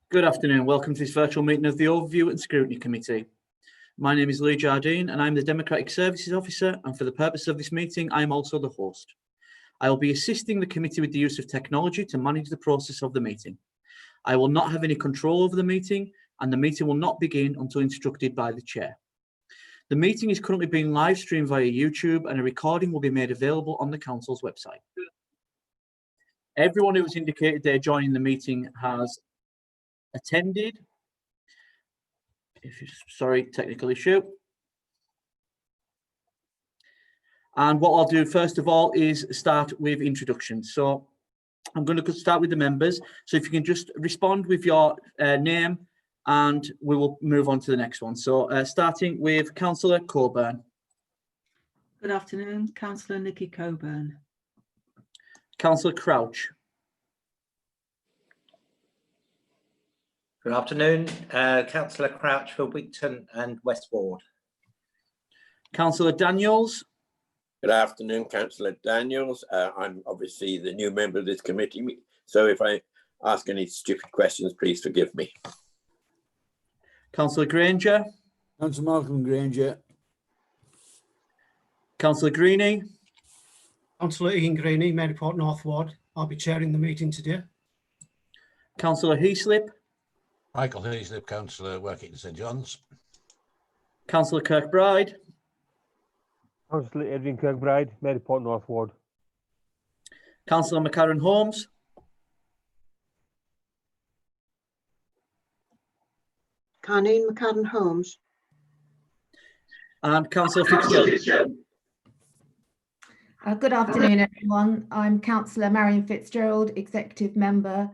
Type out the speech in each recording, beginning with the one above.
Good afternoon. Welcome to this virtual meeting of the Overview and Scrutiny Committee. My name is Lee Jardine and I'm the Democratic Services Officer, and for the purpose of this meeting, I am also the host. I will be assisting the committee with the use of technology to manage the process of the meeting. I will not have any control over the meeting, and the meeting will not begin until instructed by the chair. The meeting is currently being live streamed via YouTube, and a recording will be made available on the Council's website. Everyone who has indicated they're joining the meeting has attended. Sorry, technical issue. And what I'll do first of all is start with introductions. So I'm going to start with the members. So if you can just respond with your name, and we will move on to the next one. So starting with Councillor Coburn. Good afternoon, Councillor Nikki Coburn. Councillor Crouch. Good afternoon, Councillor Crouch for Wigton and West Ward. Councillor Daniels. Good afternoon, Councillor Daniels. I'm obviously the new member of this committee, so if I ask any stupid questions, please forgive me. Councillor Granger. Councillor Malcolm Granger. Councillor Greenie. Councillor Ian Greenie, Maryport North Ward. I'll be chairing the meeting today. Councillor Heaslip. Michael Heaslip, Councillor working in St John's. Councillor Kirkbride. Councillor Adrian Kirkbride, Maryport North Ward. Councillor McCarran Holmes. Carneen McCarran Holmes. And Councillor Fitzgerald. Good afternoon, everyone. I'm Councillor Marion Fitzgerald, Executive Member.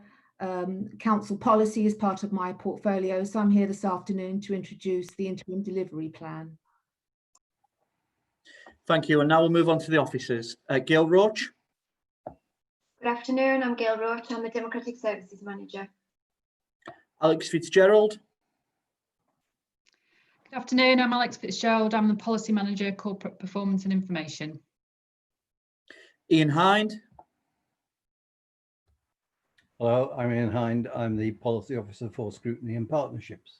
Council policy is part of my portfolio, so I'm here this afternoon to introduce the interim delivery plan. Thank you. And now we'll move on to the officers. Gail Roach. Good afternoon, I'm Gail Roach. I'm the Democratic Services Manager. Alex Fitzgerald. Good afternoon, I'm Alex Fitzgerald. I'm the Policy Manager, Corporate Performance and Information. Ian Hind. Hello, I'm Ian Hind. I'm the Policy Officer for Scrutiny and Partnerships.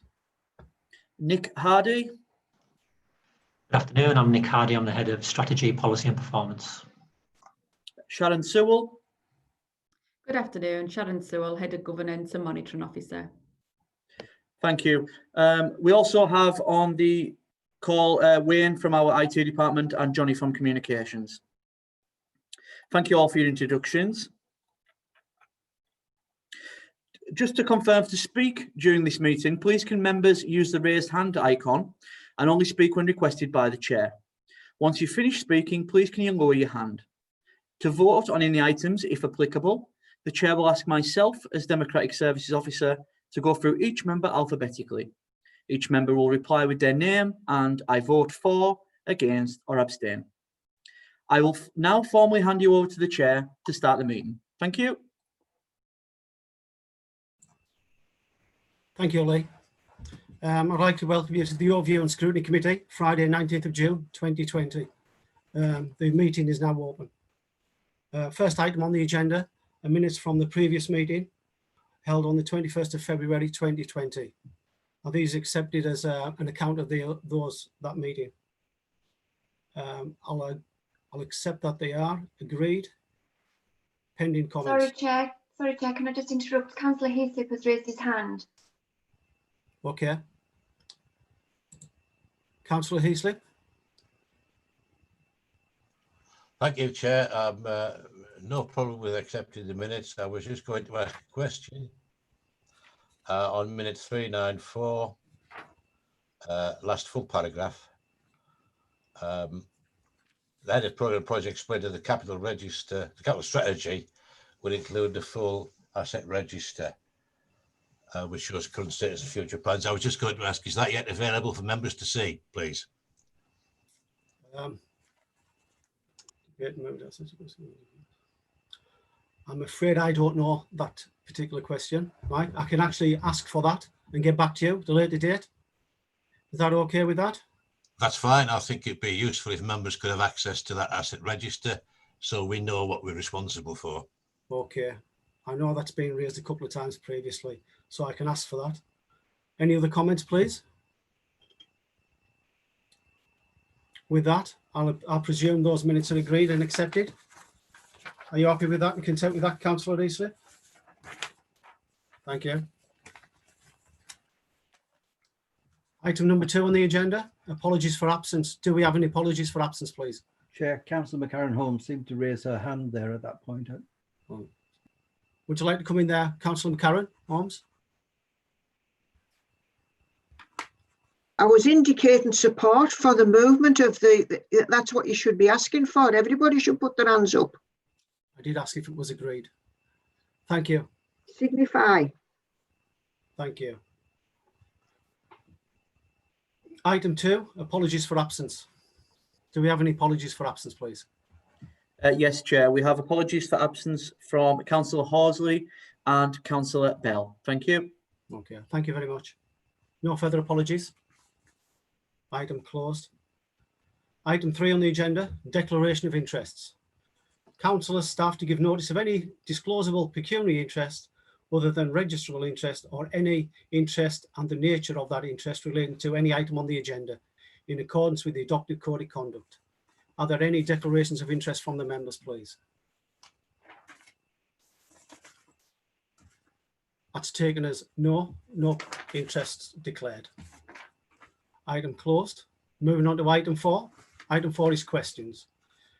Nick Hardy. Good afternoon, I'm Nick Hardy. I'm the Head of Strategy, Policy and Performance. Sharon Sewell. Good afternoon, Sharon Sewell, Head of Governance and Monitoring Officer. Thank you. We also have on the call Wayne from our IT department and Johnny from Communications. Thank you all for your introductions. Just to confirm, to speak during this meeting, please can members use the raised hand icon and only speak when requested by the chair. Once you finish speaking, please can you lower your hand. To vote on any items, if applicable, the chair will ask myself as Democratic Services Officer to go through each member alphabetically. Each member will reply with their name and I vote for, against or abstain. I will now formally hand you over to the chair to start the meeting. Thank you. Thank you, Lee. I'd like to welcome you to the Overview and Scrutiny Committee, Friday, 19th of June, 2020. The meeting is now open. First item on the agenda, minutes from the previous meeting, held on the 21st of February, 2020. Are these accepted as an account of that meeting? I'll accept that they are. Agreed. Pending comments. Sorry, Chair, can I just interrupt? Councillor Heaslip has raised his hand. Okay. Councillor Heaslip. Thank you, Chair. No problem with accepting the minutes. I was just going to ask a question on minute 394, last full paragraph. The head of programme project explained that the capital register, the capital strategy would include the full asset register, which shows current status of future plans. I was just going to ask, is that yet available for members to see, please? I'm afraid I don't know that particular question. Right, I can actually ask for that and get back to you at a later date. Is that okay with that? That's fine. I think it'd be useful if members could have access to that asset register so we know what we're responsible for. Okay. I know that's been raised a couple of times previously, so I can ask for that. Any other comments, please? With that, I'll presume those minutes are agreed and accepted. Are you happy with that and content with that, Councillor Eastleigh? Thank you. Item number 2 on the agenda, apologies for absence. Do we have any apologies for absence, please? Chair, Councillor McCarran Holmes seemed to raise her hand there at that point. Would you like to come in there, Councillor McCarran Holmes? I was indicating support for the movement of that's what you should be asking for. Everybody should put their hands up. I did ask if it was agreed. Thank you. Signify. Thank you. Item 2, apologies for absence. Do we have any apologies for absence, please? Yes, Chair. We have apologies for absence from Councillor Horsley and Councillor Bell. Thank you. Okay, thank you very much. No further apologies. Item closed. Item 3 on the agenda, declaration of interests. Councillors, staff to give notice of any disclosable pecuniary interest other than registrable interest or any interest and the nature of that interest relating to any item on the agenda in accordance with the adopted code of conduct. Are there any declarations of interest from the members, please? That's taken as no interests declared. Item closed. Moving on to item 4. Item 4 is questions.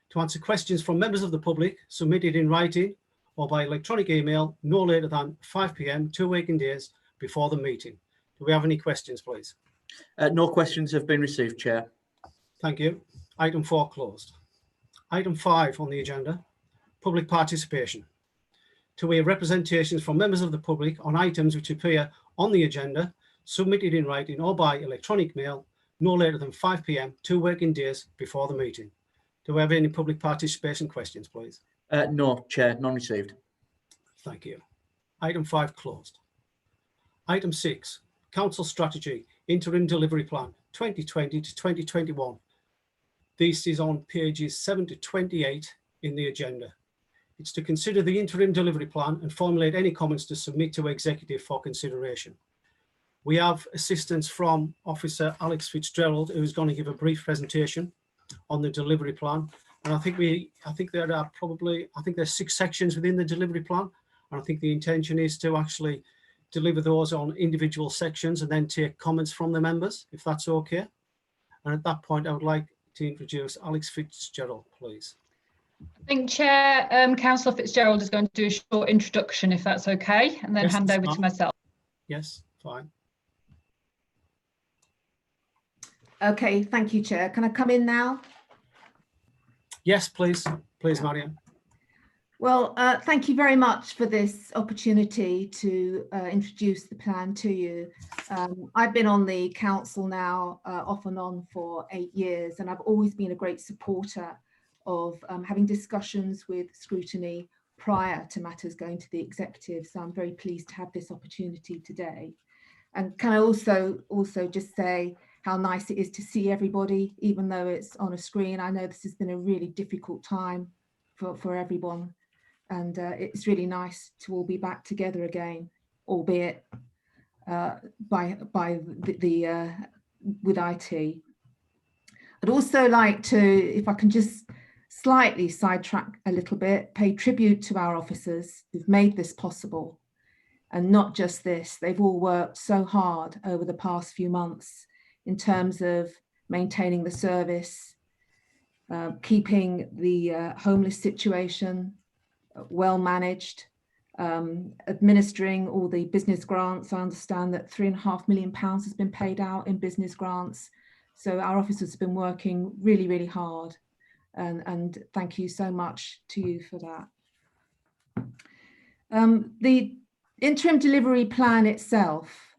To answer questions from members of the public submitted in writing or by electronic email no later than 5 p.m. 2 working days before the meeting. Do we have any questions, please? No questions have been received, Chair. Thank you. Item 4 closed. Item 5 on the agenda, public participation. To hear representations from members of the public on items which appear on the agenda, submitted in writing or by electronic mail, no later than 5 p.m. 2 working days before the meeting. Do we have any public participation questions, please? No, Chair, none received. Thank you. Item 5 closed. Item 6, Council Strategy, Interim Delivery Plan 2020 to 2021. This is on pages 7 to 28 in the agenda. It's to consider the interim delivery plan and formulate any comments to submit to Executive for consideration. We have assistance from Officer Alex Fitzgerald, who is going to give a brief presentation on the delivery plan. And I think there's 6 sections within the delivery plan. And I think the intention is to actually deliver those on individual sections and then take comments from the members, if that's okay. And at that point, I would like to introduce Alex Fitzgerald, please. I think Chair, Councillor Fitzgerald is going to do a short introduction, if that's okay, and then hand over to myself. Yes, fine. Okay, thank you, Chair. Can I come in now? Yes, please. Please, Mariam. Well, thank you very much for this opportunity to introduce the plan to you. I've been on the council now off and on for 8 years, and I've always been a great supporter of having discussions with Scrutiny prior to matters going to the executive. So I'm very pleased to have this opportunity today. And can I also just say how nice it is to see everybody, even though it's on a screen. I know this has been a really difficult time for everyone. And it's really nice to all be back together again, albeit with IT. I'd also like to, if I can just slightly sidetrack a little bit, pay tribute to our officers who've made this possible. And not just this, they've all worked so hard over the past few months in terms of maintaining the service, keeping the homeless situation well managed, administering all the business grants. I understand that £3.5 million has been paid out in business grants. So our officers have been working really, really hard. And thank you so much to you for that. The interim delivery plan itself,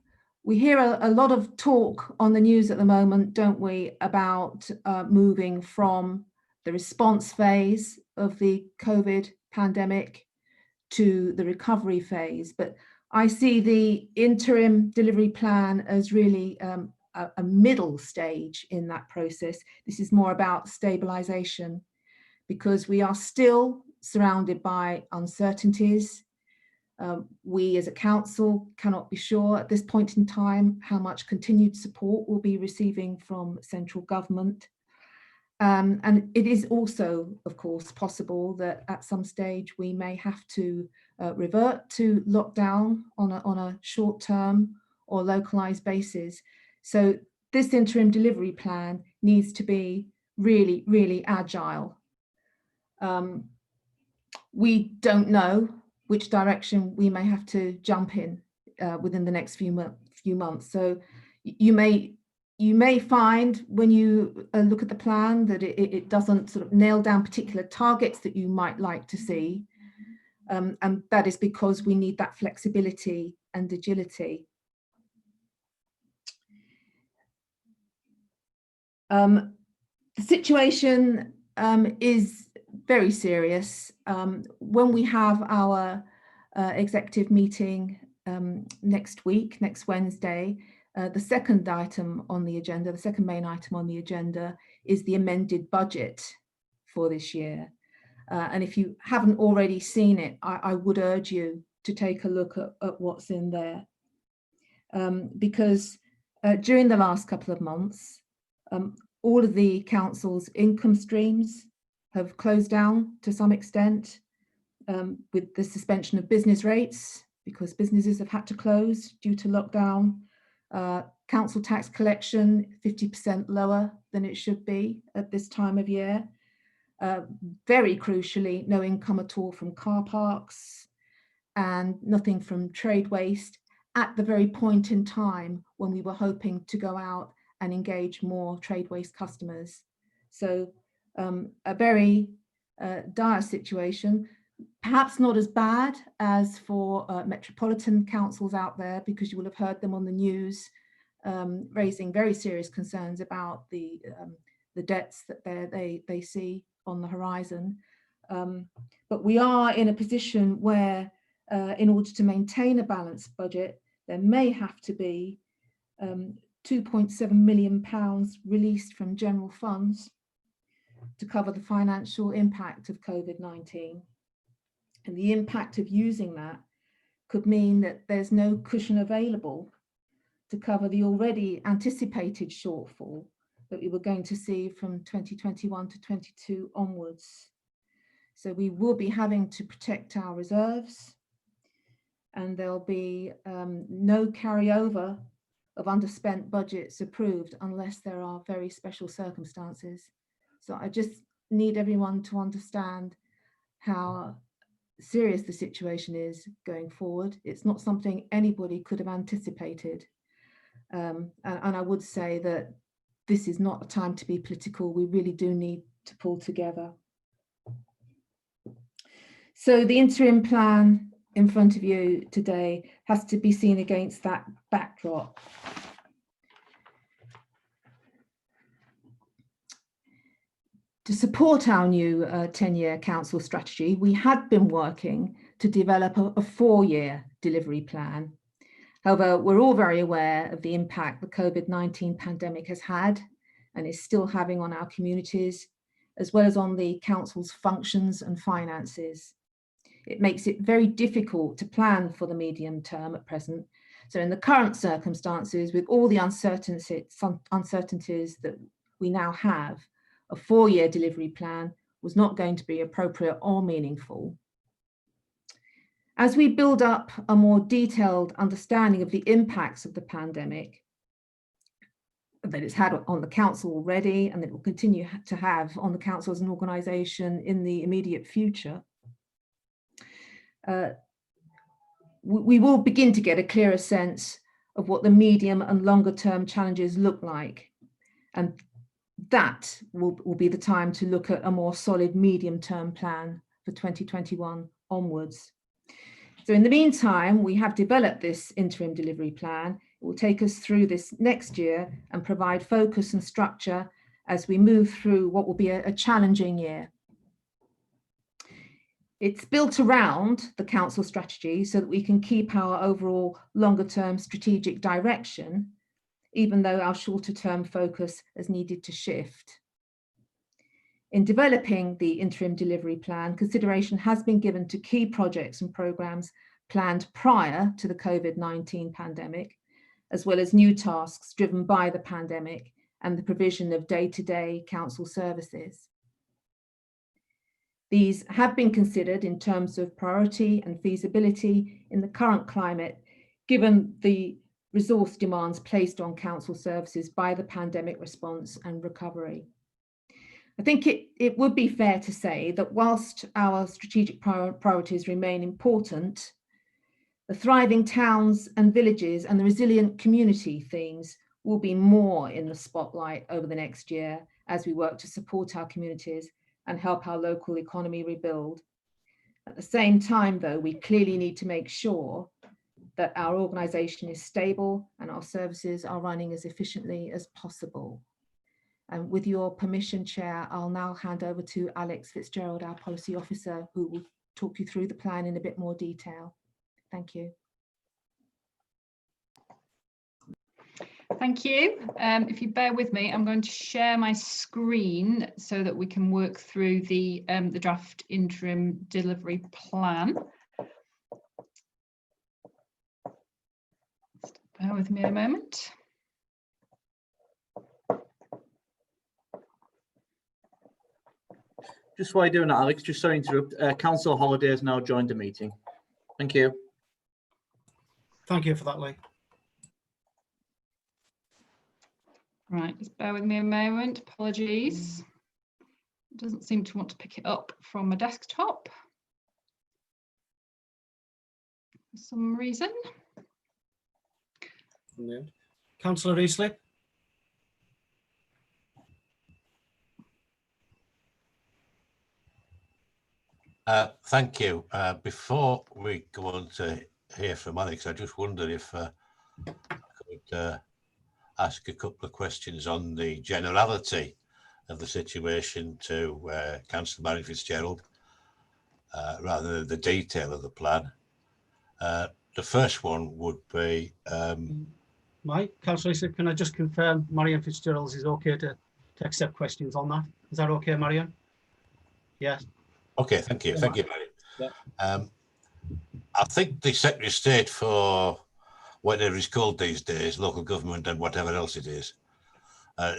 we hear a lot of talk on the news at the moment, don't we, about moving from the response phase of the COVID pandemic to the recovery phase. But I see the interim delivery plan as really a middle stage in that process. This is more about stabilization, because we are still surrounded by uncertainties. We as a council cannot be sure at this point in time how much continued support we'll be receiving from central government. And it is also, of course, possible that at some stage we may have to revert to lockdown on a short-term or localised basis. So this interim delivery plan needs to be really, really agile. We don't know which direction we may have to jump in within the next few months. So you may find when you look at the plan that it doesn't sort of nail down particular targets that you might like to see. And that is because we need that flexibility and agility. The situation is very serious. When we have our executive meeting next week, next Wednesday, the second item on the agenda, the second main item on the agenda is the amended budget for this year. And if you haven't already seen it, I would urge you to take a look at what's in there. Because during the last couple of months, all of the council's income streams have closed down to some extent, with the suspension of business rates because businesses have had to close due to lockdown. Council tax collection 50% lower than it should be at this time of year. Very crucially, no income at all from car parks and nothing from trade waste at the very point in time when we were hoping to go out and engage more trade waste customers. So a very dire situation, perhaps not as bad as for metropolitan councils out there, because you will have heard them on the news raising very serious concerns about the debts that they see on the horizon. But we are in a position where in order to maintain a balanced budget, there may have to be £2.7 million released from general funds to cover the financial impact of COVID-19. And the impact of using that could mean that there's no cushion available to cover the already anticipated shortfall that we were going to see from 2021 to 22 onwards. So we will be having to protect our reserves, and there'll be no carryover of underspent budgets approved unless there are very special circumstances. So I just need everyone to understand how serious the situation is going forward. It's not something anybody could have anticipated. And I would say that this is not a time to be political. We really do need to pull together. So the interim plan in front of you today has to be seen against that backdrop. To support our new 10-year council strategy, we had been working to develop a 4-year delivery plan. However, we're all very aware of the impact the COVID-19 pandemic has had and is still having on our communities, as well as on the council's functions and finances. It makes it very difficult to plan for the medium term at present. So in the current circumstances, with all the uncertainties that we now have, a 4-year delivery plan was not going to be appropriate or meaningful. As we build up a more detailed understanding of the impacts of the pandemic that it's had on the council already and that it will continue to have on the council as an organisation in the immediate future, we will begin to get a clearer sense of what the medium and longer term challenges look like. And that will be the time to look at a more solid medium term plan for 2021 onwards. So in the meantime, we have developed this interim delivery plan. It will take us through this next year and provide focus and structure as we move through what will be a challenging year. It's built around the council strategy so that we can keep our overall longer term strategic direction, even though our shorter term focus has needed to shift. In developing the interim delivery plan, consideration has been given to key projects and programmes planned prior to the COVID-19 pandemic, as well as new tasks driven by the pandemic and the provision of day-to-day council services. These have been considered in terms of priority and feasibility in the current climate, given the resource demands placed on council services by the pandemic response and recovery. I think it would be fair to say that whilst our strategic priorities remain important, the thriving towns and villages and the resilient community themes will be more in the spotlight over the next year as we work to support our communities and help our local economy rebuild. At the same time, though, we clearly need to make sure that our organisation is stable and our services are running as efficiently as possible. And with your permission, Chair, I'll now hand over to Alex Fitzgerald, our Policy Officer, who will talk you through the plan in a bit more detail. Thank you. Thank you. If you bear with me, I'm going to share my screen so that we can work through the draft interim delivery plan. Just bear with me a moment. Just while you're doing that, Alex, just sorry to interrupt. Council Holiday has now joined the meeting. Thank you. Thank you for that, Lee. Right, just bear with me a moment. Apologies. It doesn't seem to want to pick it up from my desktop for some reason. Councillor Eastleigh. Thank you. Before we go on to hear from Alex, I just wondered if I could ask a couple of questions on the generality of the situation to Councillor Marion Fitzgerald, rather than the detail of the plan. The first one would be... Mike, Councillor Eastleigh, can I just confirm Marion Fitzgerald is okay to accept questions on that? Is that okay, Marion? Yes. Okay, thank you. Thank you, Marion. Yeah. I think the Secretary of State for whatever it's called these days, local government and whatever else it is,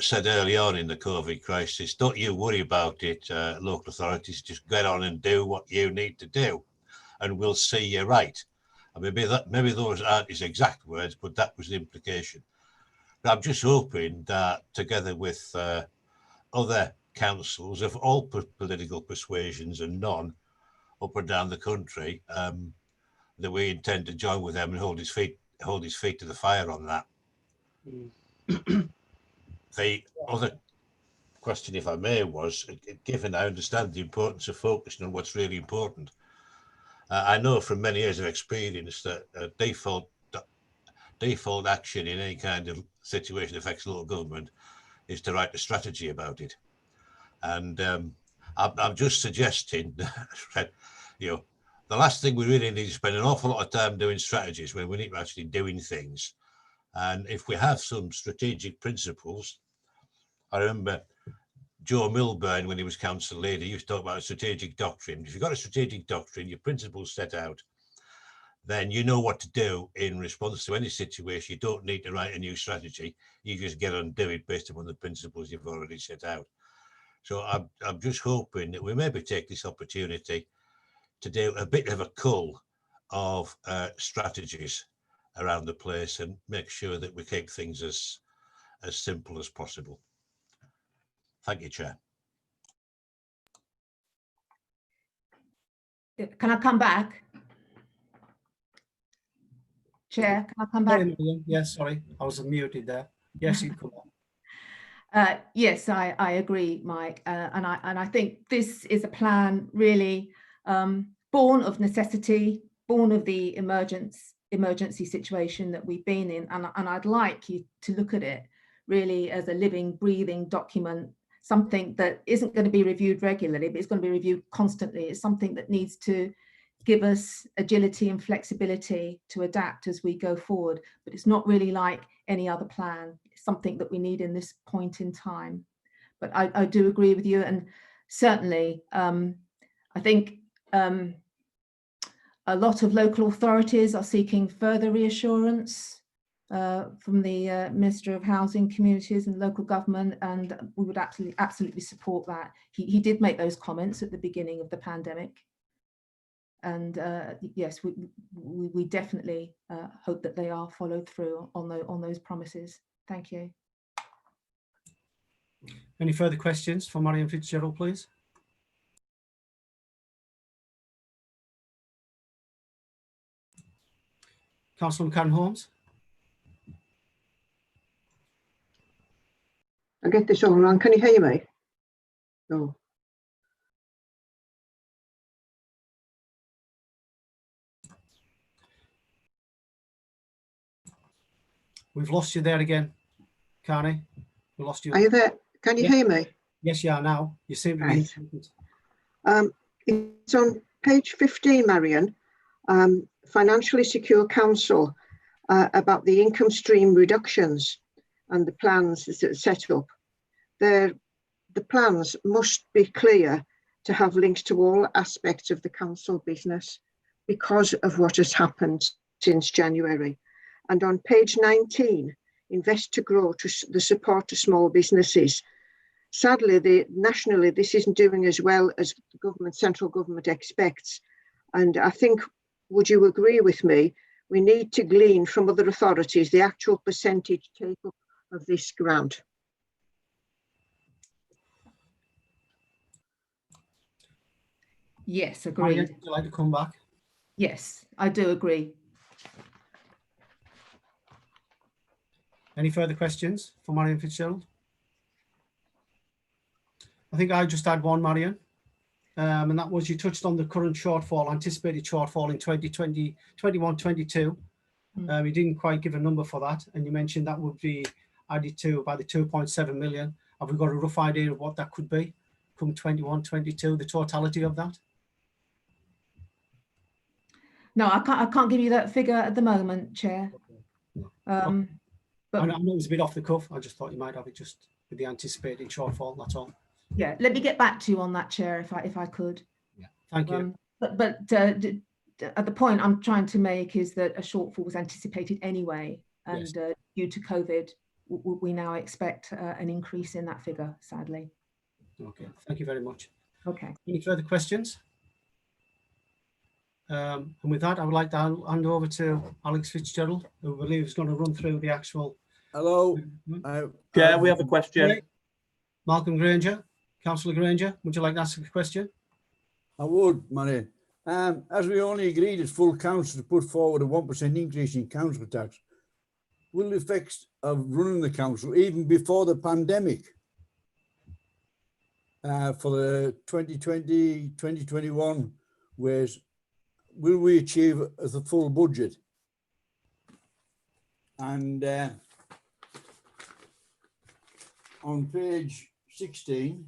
said early on in the COVID crisis, don't you worry about it, local authorities, just get on and do what you need to do and we'll see you right. And maybe those aren't his exact words, but that was the implication. But I'm just hoping that together with other councils of all political persuasions and none up and down the country, that we intend to join with them and hold his feet to the fire on that. The other question, if I may, was, given I understand the importance of focusing on what's really important, I know from many years of experience that default action in any kind of situation that affects local government is to write a strategy about it. And I'm just suggesting that, you know, the last thing we really need to spend an awful lot of time doing strategies when we need to actually doing things. And if we have some strategic principles, I remember Joe Milburn, when he was council leader, used to talk about a strategic doctrine. If you've got a strategic doctrine, your principles set out, then you know what to do in response to any situation. You don't need to write a new strategy. You just get on and do it based upon the principles you've already set out. So I'm just hoping that we maybe take this opportunity to do a bit of a cull of strategies around the place and make sure that we keep things as simple as possible. Thank you, Chair. Can I come back? Chair, can I come back? Yes, sorry, I was muted there. Yes, you come back. Yes, I agree, Mike, and I think this is a plan really born of necessity, born of the emergency situation that we've been in, and I'd like you to look at it really as a living, breathing document, something that isn't going to be reviewed regularly, but it's going to be reviewed constantly. It's something that needs to give us agility and flexibility to adapt as we go forward, but it's not really like any other plan. It's something that we need in this point in time. But I do agree with you, and certainly I think A lot of local authorities are seeking further reassurance from the Minister of Housing, Communities and Local Government, and we would absolutely support that. He did make those comments at the beginning of the pandemic. And yes, we definitely hope that they are followed through on those promises. Thank you. Any further questions for Marion Fitzgerald, please? Councillor Karen Holmes. I get this all wrong. Can you hear me? No. We've lost you there again, Carney. We lost you. Are you there? Can you hear me? Yes, you are now. You seem to be. Right. It's on page 15, Marion. Financially Secure Council, about the income stream reductions and the plans that are set up. The plans must be clear to have links to all aspects of the council business because of what has happened since January. And on page 19, invest to grow, to the support to small businesses. Sadly, nationally, this isn't doing as well as the government, central government expects. And I think, would you agree with me, we need to glean from other authorities the actual percentage take up of this grant. Yes, agreed. Marion, would you like to come back? Yes, I do agree. Any further questions for Marion Fitzgerald? I think I just had one, Marion, and that was you touched on the current shortfall, anticipated shortfall in 2020, 21-22. You didn't quite give a number for that, and you mentioned that would be added to by the 2.7 million. Have we got a rough idea of what that could be come 21-22, the totality of that? No, I can't give you that figure at the moment, Chair. But I know it was a bit off the cuff. I just thought you might have it just with the anticipated shortfall. That's all. Yeah, let me get back to you on that, Chair, if I could. Yeah, thank you. But at the point I'm trying to make is that a shortfall was anticipated anyway, and Yes. Due to COVID, we now expect an increase in that figure, sadly. Okay, thank you very much. Okay. Any further questions? And with that, I would like to hand over to Alex Fitzgerald, who I believe is going to run through the actual. Hello. Chair, we have a question. Okay. Malcolm Granger, Councillor Granger, would you like to ask a question? I would, Murray. As we only agreed as full council to put forward a 1% increase in council tax, will the effects of running the council even before the pandemic for the 2020-2021 whereas will we achieve the full budget? And on page 16,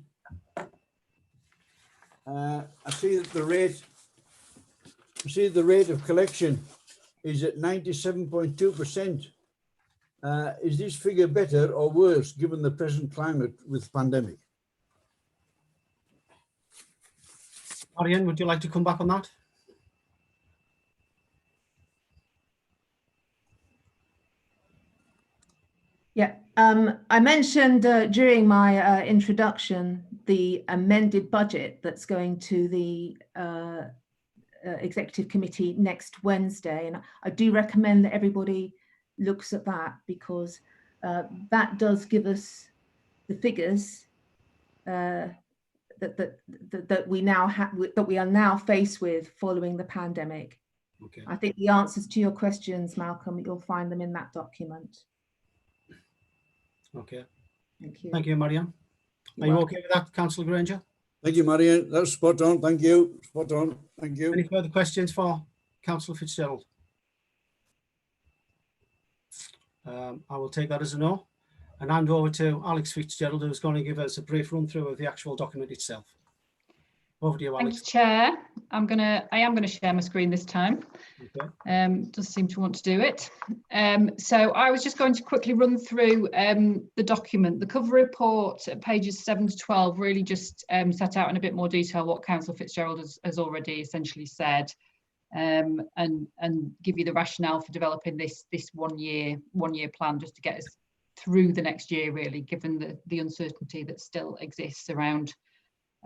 I see that the rate of collection is at 97.2%. Is this figure better or worse given the present climate with pandemic? Marion, would you like to come back on that? Yeah, I mentioned during my introduction the amended budget that's going to the Executive Committee next Wednesday, and I do recommend that everybody looks at that because that does give us the figures that we now have, that we are now faced with following the pandemic. Okay. I think the answers to your questions, Malcolm, you'll find them in that document. Okay. Thank you. Thank you, Marion. Are you okay with that, Councillor Granger? Thank you, Marion. That's spot on. Thank you. Spot on. Thank you. Any further questions for Councillor Fitzgerald? I will take that as a no and hand over to Alex Fitzgerald, who's going to give us a brief run through of the actual document itself. Over to you, Alex. Thank you, Chair. I am going to share my screen this time. Okay. Does seem to want to do it. So I was just going to quickly run through the document. The cover report at pages 7 to 12 really just set out in a bit more detail what Councillor Fitzgerald has already essentially said. and give you the rationale for developing this one year plan, just to get us through the next year, really, given the uncertainty that still exists around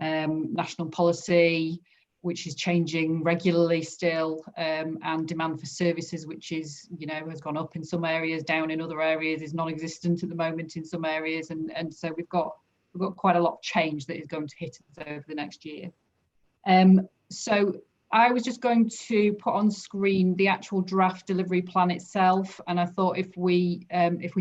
national policy, which is changing regularly still, and demand for services, which is, has gone up in some areas, down in other areas, is non-existent at the moment in some areas, and so we've got quite a lot of change that is going to hit us over the next year. So I was just going to put on screen the actual draft delivery plan itself, and I thought if we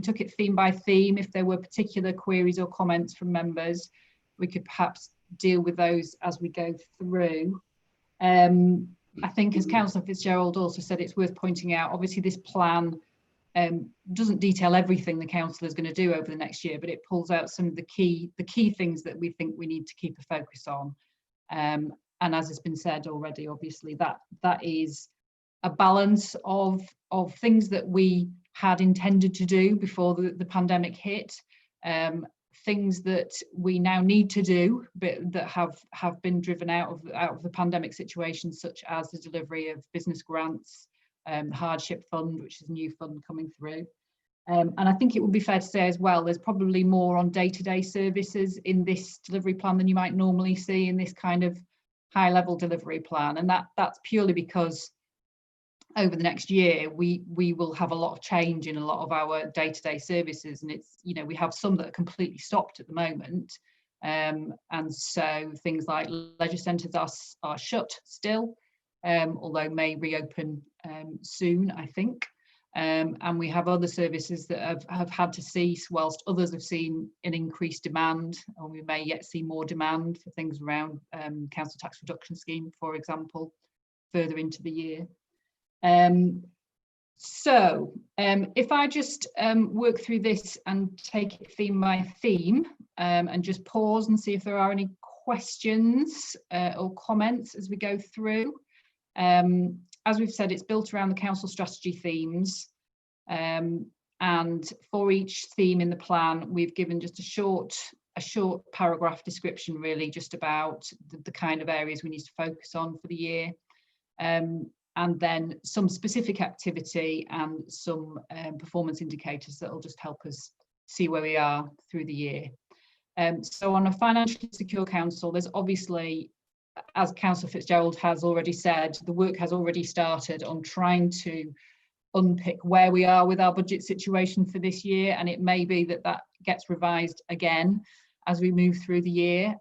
took it theme by theme, if there were particular queries or comments from members, we could perhaps deal with those as we go through. I think, as Councillor Fitzgerald also said, it's worth pointing out, obviously this plan doesn't detail everything the council is going to do over the next year, but it pulls out some of the key things that we think we need to keep a focus on. And as has been said already, obviously that is a balance of things that we had intended to do before the pandemic hit, things that we now need to do, but that have been driven out of the pandemic situation, such as the delivery of business grants, hardship fund, which is a new fund coming through. And I think it would be fair to say as well, there's probably more on day-to-day services in this delivery plan than you might normally see in this kind of high-level delivery plan, and that's purely because over the next year we will have a lot of change in a lot of our day-to-day services, and it's, we have some that are completely stopped at the moment, and so things like leisure centres are shut still, although may reopen soon, I think. And we have other services that have had to cease, whilst others have seen an increased demand, or we may yet see more demand for things around council tax reduction scheme, for example, further into the year. So if I just work through this and take it theme by theme, and just pause and see if there are any questions or comments as we go through. As we've said, it's built around the council strategy themes, and for each theme in the plan, we've given just a short paragraph description, really, just about the kind of areas we need to focus on for the year, and then some specific activity and some performance indicators that will just help us see where we are through the year. So on a financially secure council, there's obviously, as Councillor Fitzgerald has already said, the work has already started on trying to unpick where we are with our budget situation for this year, and it may be that gets revised again as we move through the year,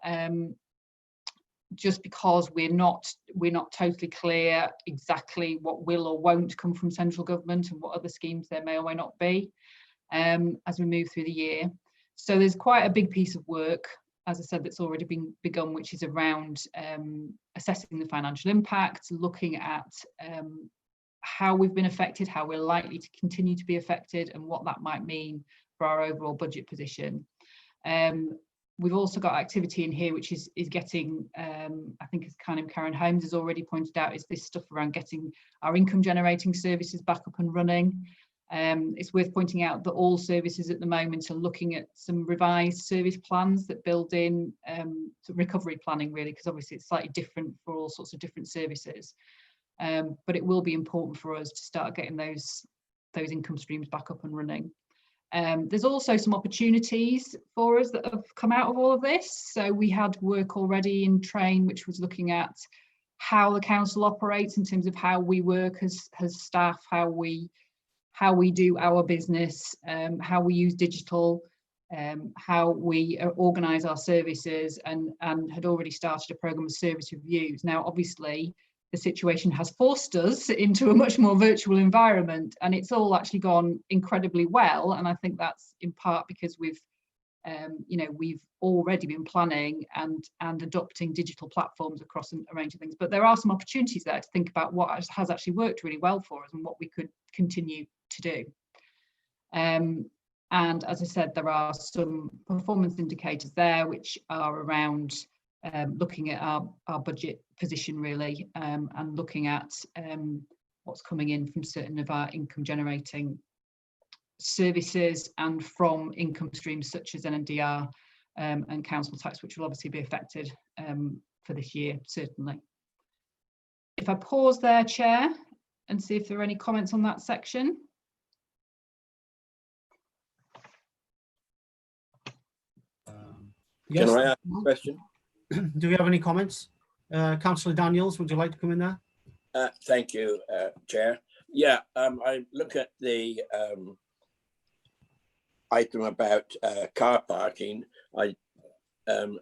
just because we're not totally clear exactly what will or won't come from central government and what other schemes there may or may not be as we move through the year. So there's quite a big piece of work, as I said, that's already been begun, which is around assessing the financial impact, looking at how we've been affected, how we're likely to continue to be affected, and what that might mean for our overall budget position. We've also got activity in here which is getting, I think as Karen Holmes has already pointed out, is this stuff around getting our income generating services back up and running. It's worth pointing out that all services at the moment are looking at some revised service plans that build in recovery planning, really, because obviously it's slightly different for all sorts of different services. But it will be important for us to start getting those income streams back up and running. There's also some opportunities for us that have come out of all of this. So we had work already in train, which was looking at how the council operates in terms of how we work as staff, how we do our business, how we use digital, how we organise our services, and had already started a programme of service reviews. Now, obviously, the situation has forced us into a much more virtual environment, and it's all actually gone incredibly well. And I think that's in part because we've already been planning and adopting digital platforms across a range of things. But there are some opportunities there to think about what has actually worked really well for us and what we could continue to do. And as I said, there are some performance indicators there which are around looking at our budget position, really, and looking at what's coming in from certain of our income generating services and from income streams such as NNDR and council tax, which will obviously be affected for this year, certainly. If I pause there, Chair, and see if there are any comments on that section. Yes. Can I ask a question? Do we have any comments? Councillor Daniels, would you like to come in there? Thank you, Chair. Yeah, I look at the item about car parking.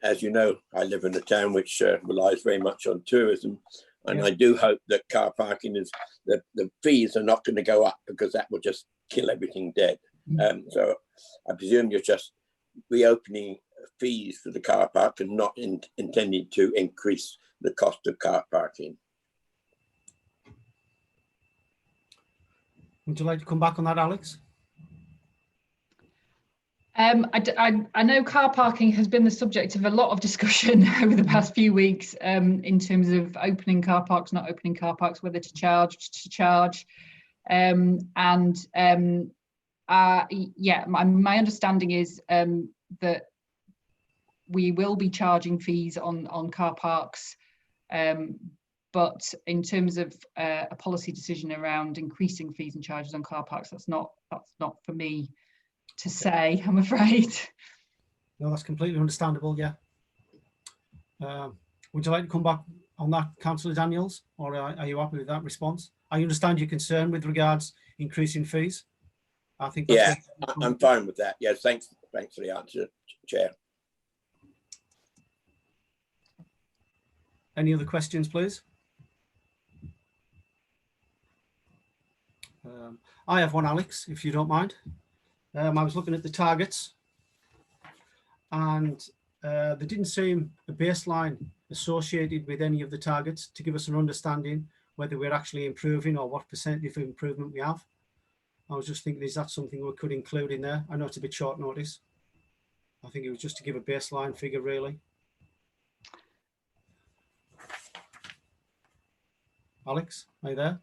As you know, I live in a town which relies very much on tourism, and I do hope that car parking is the fees are not going to go up, because that will just kill everything dead. So I presume you're just reopening fees for the car park and not intending to increase the cost of car parking. Would you like to come back on that, Alex? I know car parking has been the subject of a lot of discussion over the past few weeks, in terms of opening car parks, not opening car parks, whether to charge. Yeah, my understanding is that we will be charging fees on car parks, but in terms of a policy decision around increasing fees and charges on car parks, that's not for me to say, I'm afraid. No, that's completely understandable. Yeah. Would you like to come back on that, Councillor Daniels, or are you happy with that response? I understand your concern with regards increasing fees. I think that's I'm fine with that. Yes, thanks for the answer, Chair. Any other questions, please? I have one, Alex, if you don't mind. I was looking at the targets, and there didn't seem a baseline associated with any of the targets to give us an understanding whether we're actually improving or what percentage of improvement we have. I was just thinking, is that something we could include in there? I know it's a bit short notice. I think it was just to give a baseline figure, really. Alex, are you there?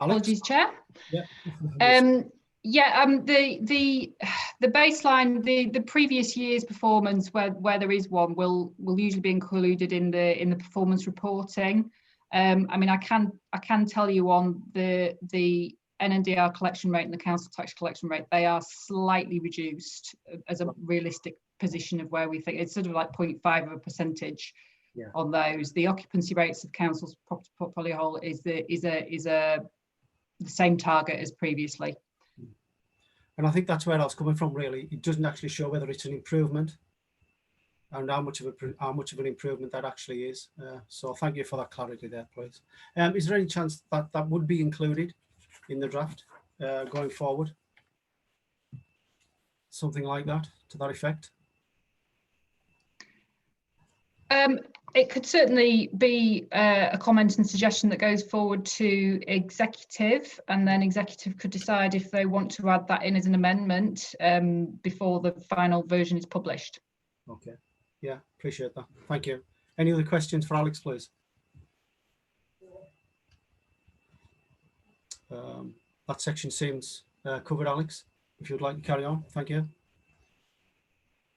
Apologies, Chair. Yeah. The baseline, the previous year's performance, where there is one, will usually be included in the performance reporting. I mean, I can tell you on the NNDR collection rate and the council tax collection rate, they are slightly reduced as a realistic position of where we think it's sort of like 0.5% on those. The occupancy rates of council's property portfolio whole is the same target as previously. And I think that's where I was coming from, really. It doesn't actually show whether it's an improvement and how much of an improvement that actually is. So thank you for that clarity there, please. Is there any chance that that would be included in the draft going forward? Something like that, to that effect? It could certainly be a comment and suggestion that goes forward to executive, and then executive could decide if they want to add that in as an amendment before the final version is published. Okay, yeah, appreciate that. Thank you. Any other questions for Alex, please? That section seems covered, Alex. If you'd like to carry on, thank you.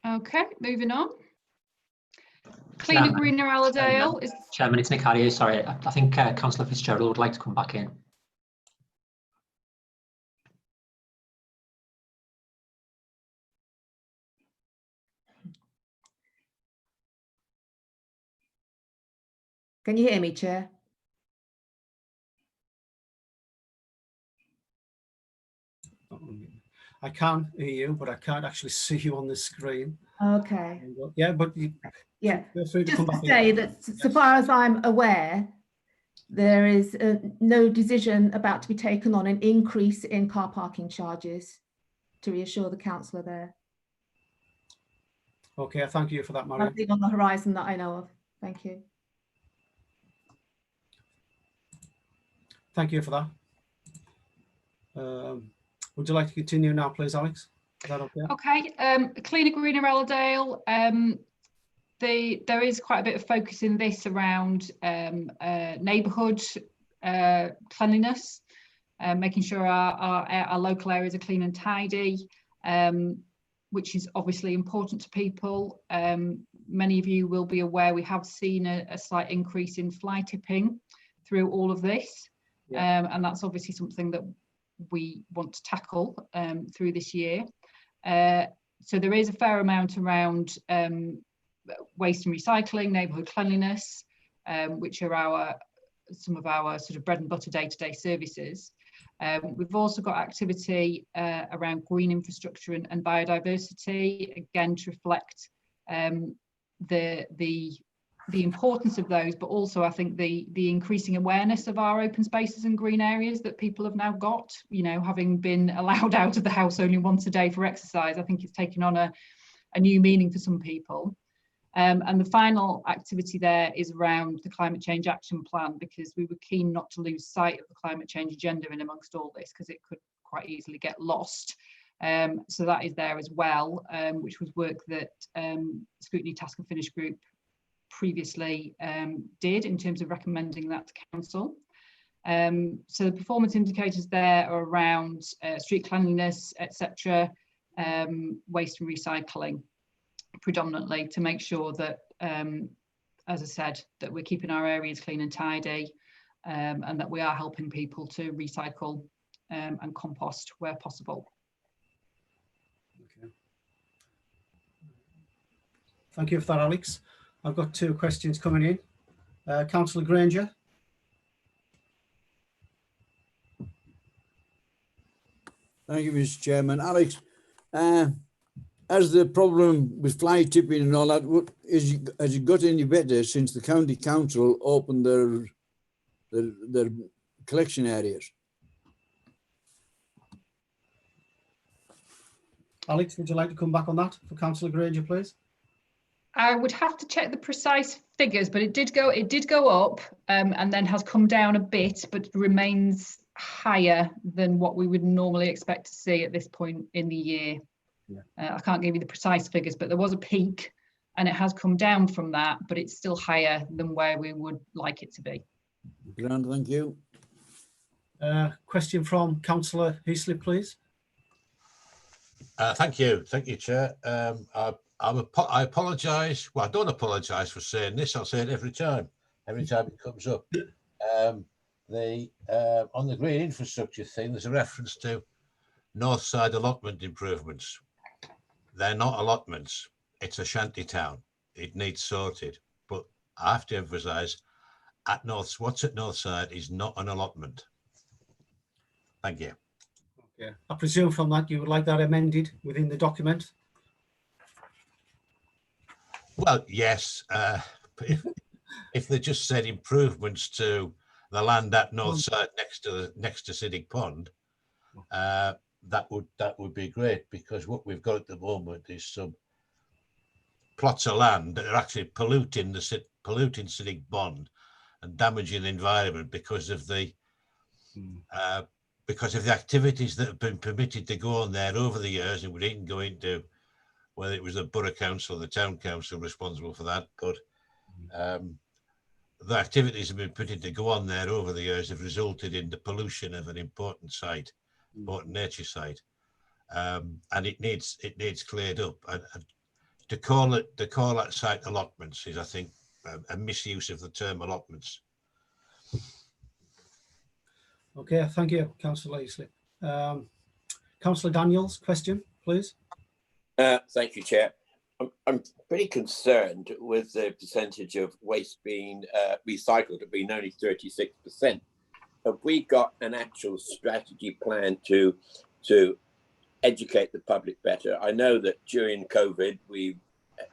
Okay, moving on. Cleaner, greener, Allerdale is. Chairman, it's Nick Harrier. Sorry, I think Councillor Fitzgerald would like to come back in. Can you hear me, Chair? I can hear you, but I can't actually see you on the screen. Okay. Yeah, but yeah, feel free to just come to back say in. that so far as I'm aware, there is no decision about to be taken on an increase in car parking charges, to reassure the councillor there. Okay, thank you for that, Marion. Nothing on the horizon that I know of. Thank you. Thank you for that. Would you like to continue now, please, Alex? Is that okay? Okay, Cleaner, greener, Allerdale. There is quite a bit of focus in this around neighbourhood cleanliness, making sure our local areas are clean and tidy. which is obviously important to people. Many of you will be aware we have seen a slight increase in fly tipping through all of this. And that's obviously something that we want to tackle through this year. So there is a fair amount around waste and recycling, neighbourhood cleanliness, which are some of our sort of bread and butter day-to-day services. We've also got activity around green infrastructure and biodiversity, again to reflect the importance of those, but also I think the increasing awareness of our open spaces and green areas that people have now got, you know, having been allowed out of the house only once a day for exercise. I think it's taken on a new meaning for some people. And the final activity there is around the climate change action plan, because we were keen not to lose sight of the climate change agenda in amongst all this, because it could quite easily get lost. So that is there as well, which was work that Scrutiny Task and Finish Group previously did in terms of recommending that to council. So the performance indicators there are around street cleanliness, etc., waste and recycling, predominantly, to make sure that, as I said, that we're keeping our areas clean and tidy, and that we are helping people to recycle and compost where possible. Okay. Thank you for that, Alex. I've got 2 questions coming in. Councillor Granger. Thank you, Mr. Chairman. Alex, as the problem with fly tipping and all that, has it got any better since the county council opened their collection areas? Alex, would you like to come back on that for Councillor Granger, please? I would have to check the precise figures, but it did go up and then has come down a bit, but remains higher than what we would normally expect to see at this point in the year. Yeah. I can't give you the precise figures, but there was a peak and it has come down from that, but it's still higher than where we would like it to be. Grand, thank you. Question from Councillor Heaslip, please. Thank you, Chair. I apologise. Well, I don't apologise for saying this. I'll say it every time it comes up. On the green infrastructure thing, there's a reference to north side allotment improvements. They're not allotments. It's a shanty town. It needs sorted. But I have to emphasise, what's at north side is not an allotment. Thank you. Yeah, I presume from that you would like that amended within the document. Well, yes. If they just said improvements to the land at north side next to Siddick Pond, that would be great, because what we've got at the moment is some plots of land that are actually polluting Siddick Pond and damaging the environment because of the activities that have been permitted to go on there over the years, and we didn't go into whether it was the borough council or the town council responsible for that, but the activities have been permitted to go on there over the years have resulted in the pollution of an important site, important nature site, and it needs cleared up. And to call that site allotments is, I think, a misuse of the term allotments. Okay, thank you, Councillor Heaslip. Councillor Daniels, question, please. Thank you, Chair. I'm pretty concerned with the percentage of waste being recycled at being only 36%. Have we got an actual strategy plan to educate the public better? I know that during COVID we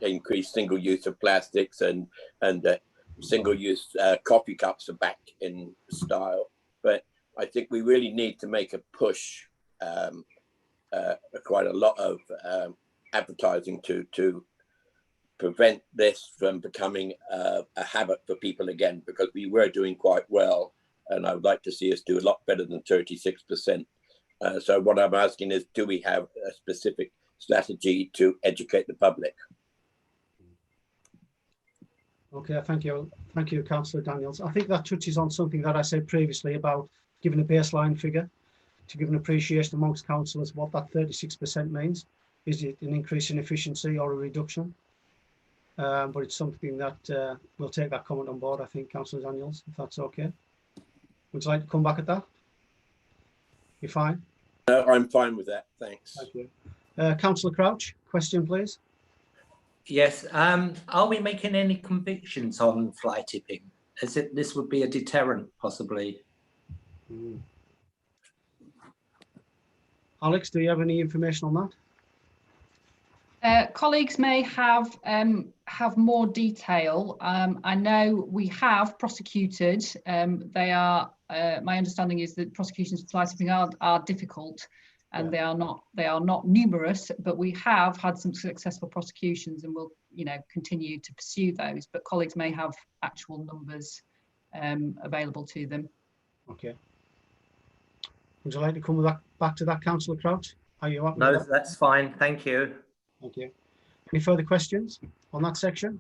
increased single use of plastics and single use coffee cups are back in style, but I think we really need to make a push, quite a lot of advertising to prevent this from becoming a habit for people again, because we were doing quite well, and I would like to see us do a lot better than 36%. So what I'm asking is, do we have a specific strategy to educate the public? Okay, thank you, Councillor Daniels. I think that touches on something that I said previously about giving a baseline figure to give an appreciation amongst councillors what that 36% means. is it an increase in efficiency or a reduction? But it's something that we'll take that comment on board, I think, Councillor Daniels, if that's okay. Would you like to come back at that? You're fine? No, I'm fine with that. Thanks. Thank you. Councillor Crouch, question, please. Yes. Are we making any convictions on fly tipping? As if this would be a deterrent, possibly? Alex, do you have any information on that? Colleagues may have more detail. I know we have prosecuted. They are. My understanding is that prosecutions for fly tipping are difficult, and they are not numerous. But we have had some successful prosecutions, and will continue to pursue those. But colleagues may have actual numbers available to them. Okay. Would you like to come back to that, Councillor Crouch? Are you happy with No, that? that's fine. Thank you. Thank you. Any further questions on that section?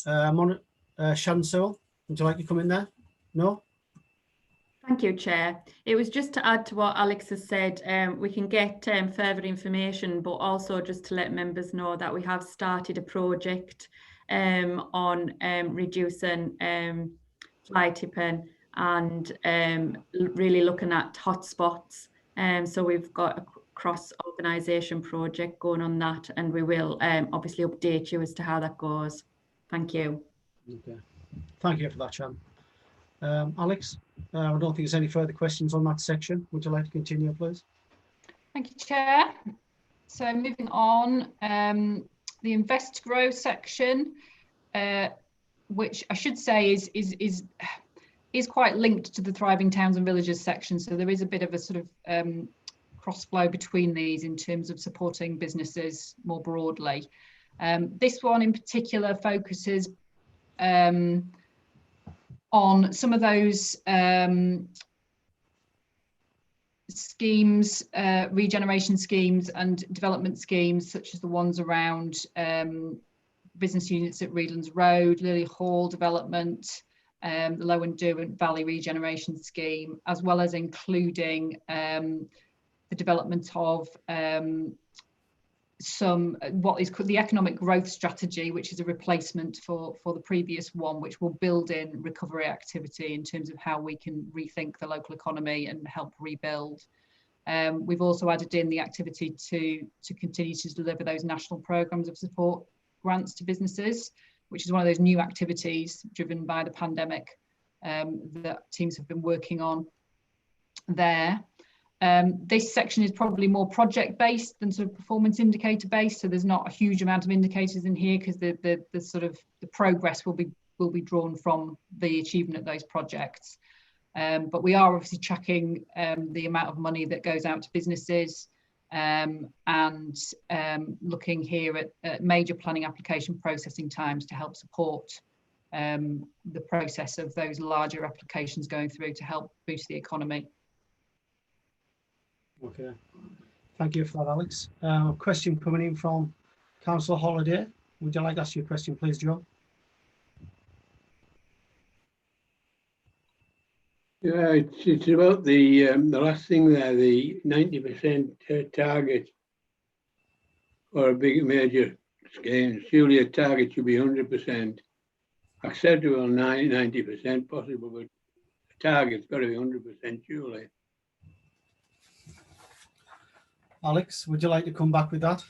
Sharon Sewell, would you like to come in there? No? Thank you, Chair. It was just to add to what Alex has said. We can get further information, but also just to let members know that we have started a project on reducing fly tipping and really looking at hotspots. So we've got a cross-organisation project going on that, and we will obviously update you as to how that goes. Thank you. Okay. Thank you for that, Sharon. Alex, I don't think there's any further questions on that section. Would you like to continue, please? Thank you, Chair. So moving on, the Invest Grow section, which I should say is quite linked to the Thriving Towns and Villages section. So there is a bit of a sort of cross flow between these in terms of supporting businesses more broadly. This one in particular focuses on some of those schemes, regeneration schemes and development schemes, such as the ones around business units at Reedlands Road, Lily Hall development, the Low and Derwent Valley Regeneration Scheme, as well as including the development of what is called the economic growth strategy, which is a replacement for the previous one, which will build in recovery activity in terms of how we can rethink the local economy and help rebuild. We've also added in the activity to continue to deliver those national programmes of support grants to businesses, which is one of those new activities driven by the pandemic that teams have been working on there. This section is probably more project based than sort of performance indicator based, so there's not a huge amount of indicators in here because the sort of the progress will be drawn from the achievement of those projects. But we are obviously tracking the amount of money that goes out to businesses and looking here at major planning application processing times to help support the process of those larger applications going through to help boost the economy. Okay, thank you for that, Alex. A question coming in from Councillor Holiday. Would you like to ask your question, please, Joe? Yeah, it's about the last thing there, the 90% target for a big major scheme. Surely a target should be 100%. Acceptable 90% possible, but the target's got to be 100% surely. Alex, would you like to come back with that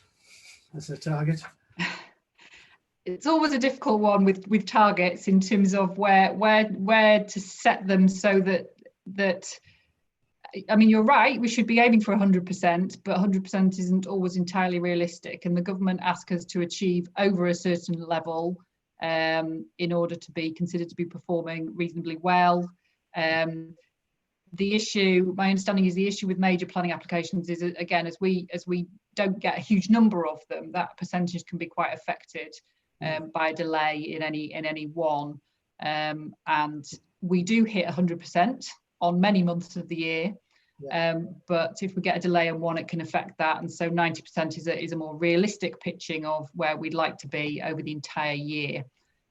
as a target? It's always a difficult one with targets in terms of where to set them so that I mean, you're right, we should be aiming for 100%, but 100% isn't always entirely realistic, and the government asks us to achieve over a certain level in order to be considered to be performing reasonably well. The issue, my understanding is the issue with major planning applications is, again, as we don't get a huge number of them, that percentage can be quite affected by a delay in any one. And we do hit 100% on many months of the year. But if we get a delay on one, it can affect that. And so 90% is a more realistic pitching of where we'd like to be over the entire year.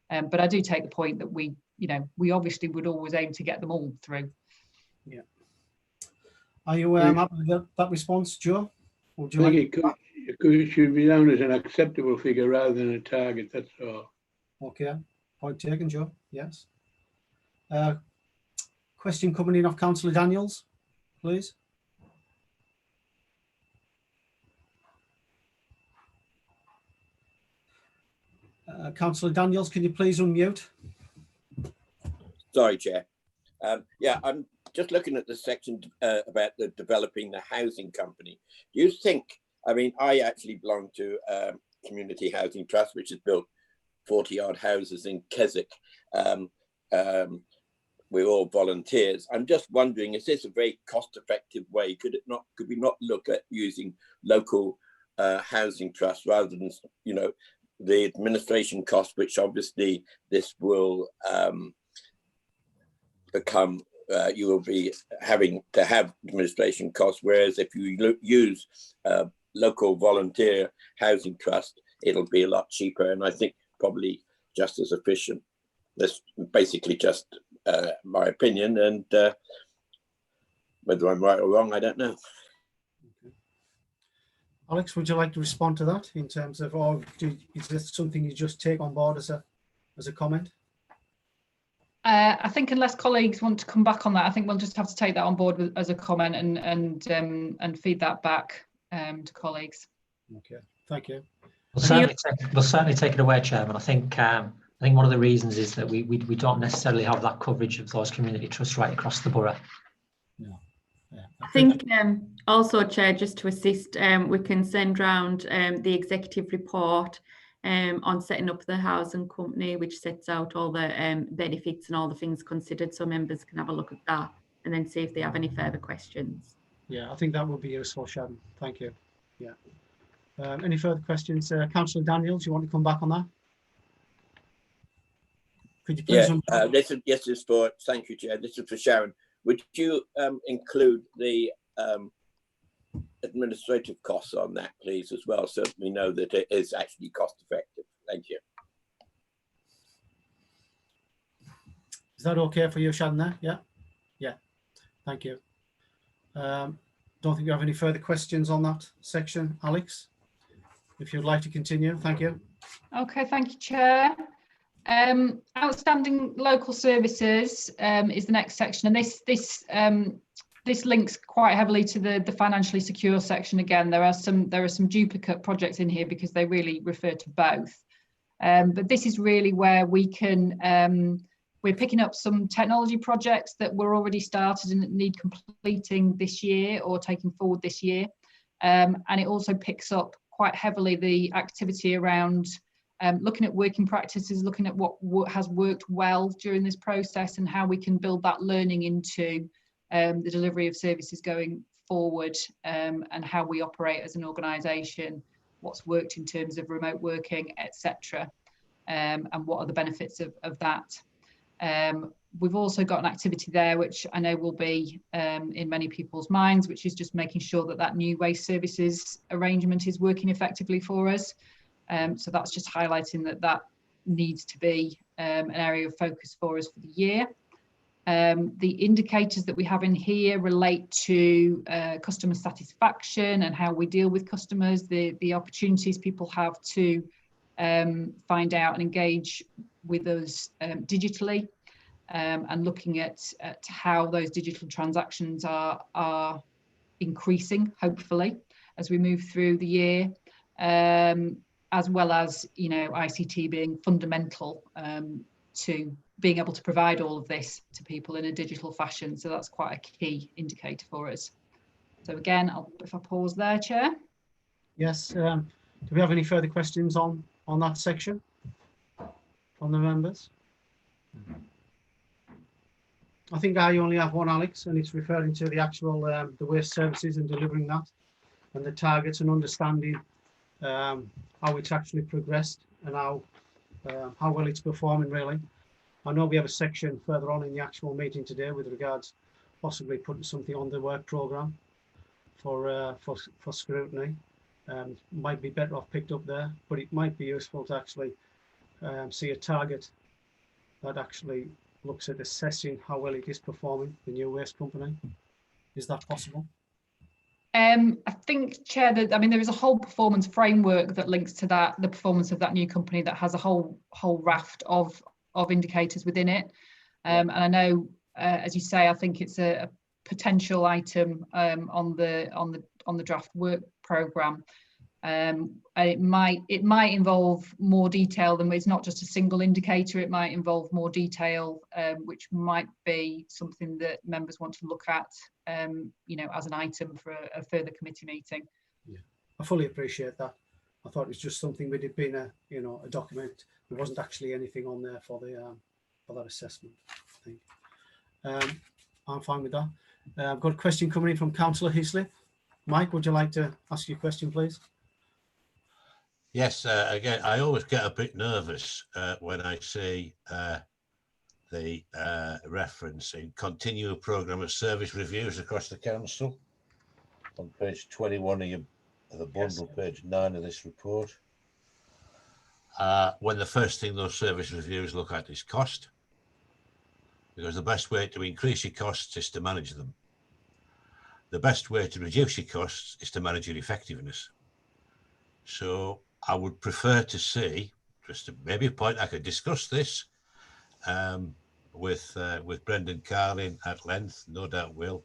But I do take the point that we obviously would always aim to get them all through. Yeah. Are you happy with that response, Joe? Would I you think like? it should be down as an acceptable figure rather than a target, that's all. Okay, point taken, Joe. Yes. Question coming in off Councillor Daniels, please. Councillor Daniels, can you please unmute? Sorry, Chair. Yeah, I'm just looking at the section about the developing the housing company. Do you think, I mean, I actually belong to Community Housing Trust, which has built 40 odd houses in Keswick. We're all volunteers. I'm just wondering, is this a very cost effective way? Could we not look at using local housing trusts rather than, you know, the administration cost, which obviously this will become, you will be having to have administration costs, whereas if you use local volunteer housing trust, it'll be a lot cheaper and I think probably just as efficient. That's basically just my opinion, and whether I'm right or wrong, I don't know. Alex, would you like to respond to that in terms of, or is this something you just take on board as a comment? I think unless colleagues want to come back on that, I think we'll just have to take that on board as a comment and feed that back to colleagues. Okay, thank you. We'll certainly take it away, Chairman. I think one of the reasons is that we don't necessarily have that coverage of those community trusts right across the borough. Yeah. I think also, Chair, just to assist, we can send round the executive report on setting up the housing company, which sets out all the benefits and all the things considered, so members can have a look at that and then see if they have any further questions. Yeah, I think that would be useful, Sharon. Thank you. Yeah. Any further questions? Councillor Daniels, you want to come back on that? Could you please? Yeah, this is for, thank you, Chair. This is for Sharon. Would you include the administrative costs on that, please, as well, so we know that it is actually cost effective? Thank you. Is that okay for you, Sharon, there? Yeah? Yeah. Thank you. Don't think you have any further questions on that section, Alex. If you'd like to continue, thank you. Okay, thank you, Chair. Outstanding local services is the next section, and this links quite heavily to the financially secure section. Again, there are some duplicate projects in here because they really refer to both. But this is really where we can we're picking up some technology projects that were already started and need completing this year or taking forward this year, and it also picks up quite heavily the activity around looking at working practices, looking at what has worked well during this process and how we can build that learning into the delivery of services going forward, and how we operate as an organisation, what's worked in terms of remote working, etc., and what are the benefits of that. We've also got an activity there which I know will be in many people's minds, which is just making sure that new waste services arrangement is working effectively for us. So that's just highlighting that needs to be an area of focus for us for the year. The indicators that we have in here relate to customer satisfaction and how we deal with customers, the opportunities people have to find out and engage with us digitally, and looking at how those digital transactions are increasing, hopefully, as we move through the year. As well as, you know, ICT being fundamental to being able to provide all of this to people in a digital fashion. So that's quite a key indicator for us. So again, if I pause there, Chair. Yes. Do we have any further questions on that section from the members? I think I only have one, Alex, and it's referring to the actual the waste services and delivering that, and the targets and understanding how it's actually progressed and how well it's performing, really. I know we have a section further on in the actual meeting today with regards possibly putting something on the work programme for scrutiny. Might be better off picked up there, but it might be useful to actually see a target that actually looks at assessing how well it is performing, the new waste company. Is that possible? I think, Chair, that there is a whole performance framework that links to that, the performance of that new company, that has a whole raft of indicators within it. And I know, as you say, I think it's a potential item on the draft work programme. It might involve more detail than, it's not just a single indicator. It might involve more detail, which might be something that members want to look at, as an item for a further committee meeting. Yeah, I fully appreciate that. I thought it was just something that had been a document. There wasn't actually anything on there for that assessment, I think. I'm fine with that. I've got a question coming in from Councillor Heaslip. Mike, would you like to ask your question, please? Yes, again, I always get a bit nervous when I see the reference in continue a programme of service reviews across the council on page 21 of the bundle, yes. Page 9 of this report. When the first thing those service reviews look at is cost, because the best way to increase your costs is to manage them. The best way to reduce your costs is to manage your effectiveness. So I would prefer to see, just maybe a point, I could discuss this with Brendan Carlin at length, no doubt will.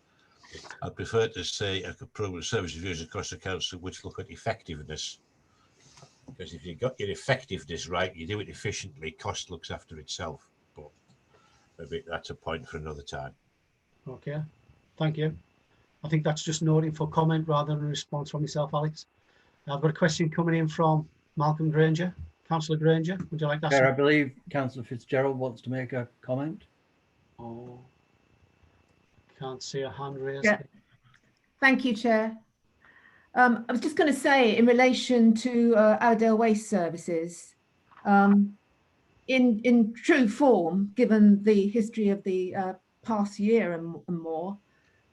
I'd prefer to see a programme of service reviews across the council which look at effectiveness. Because if you've got your effectiveness right, you do it efficiently, cost looks after itself. But maybe that's a point for another time. Okay, thank you. I think that's just noting for comment rather than a response from yourself, Alex. I've got a question coming in from Malcolm Granger. Councillor Granger, would you like that? Chair, I believe Councillor Fitzgerald wants to make a comment. Oh, can't see a hand raised. Yeah. Thank you, Chair. I was just going to say, in relation to Allerdale Waste Services, in true form, given the history of the past year and more,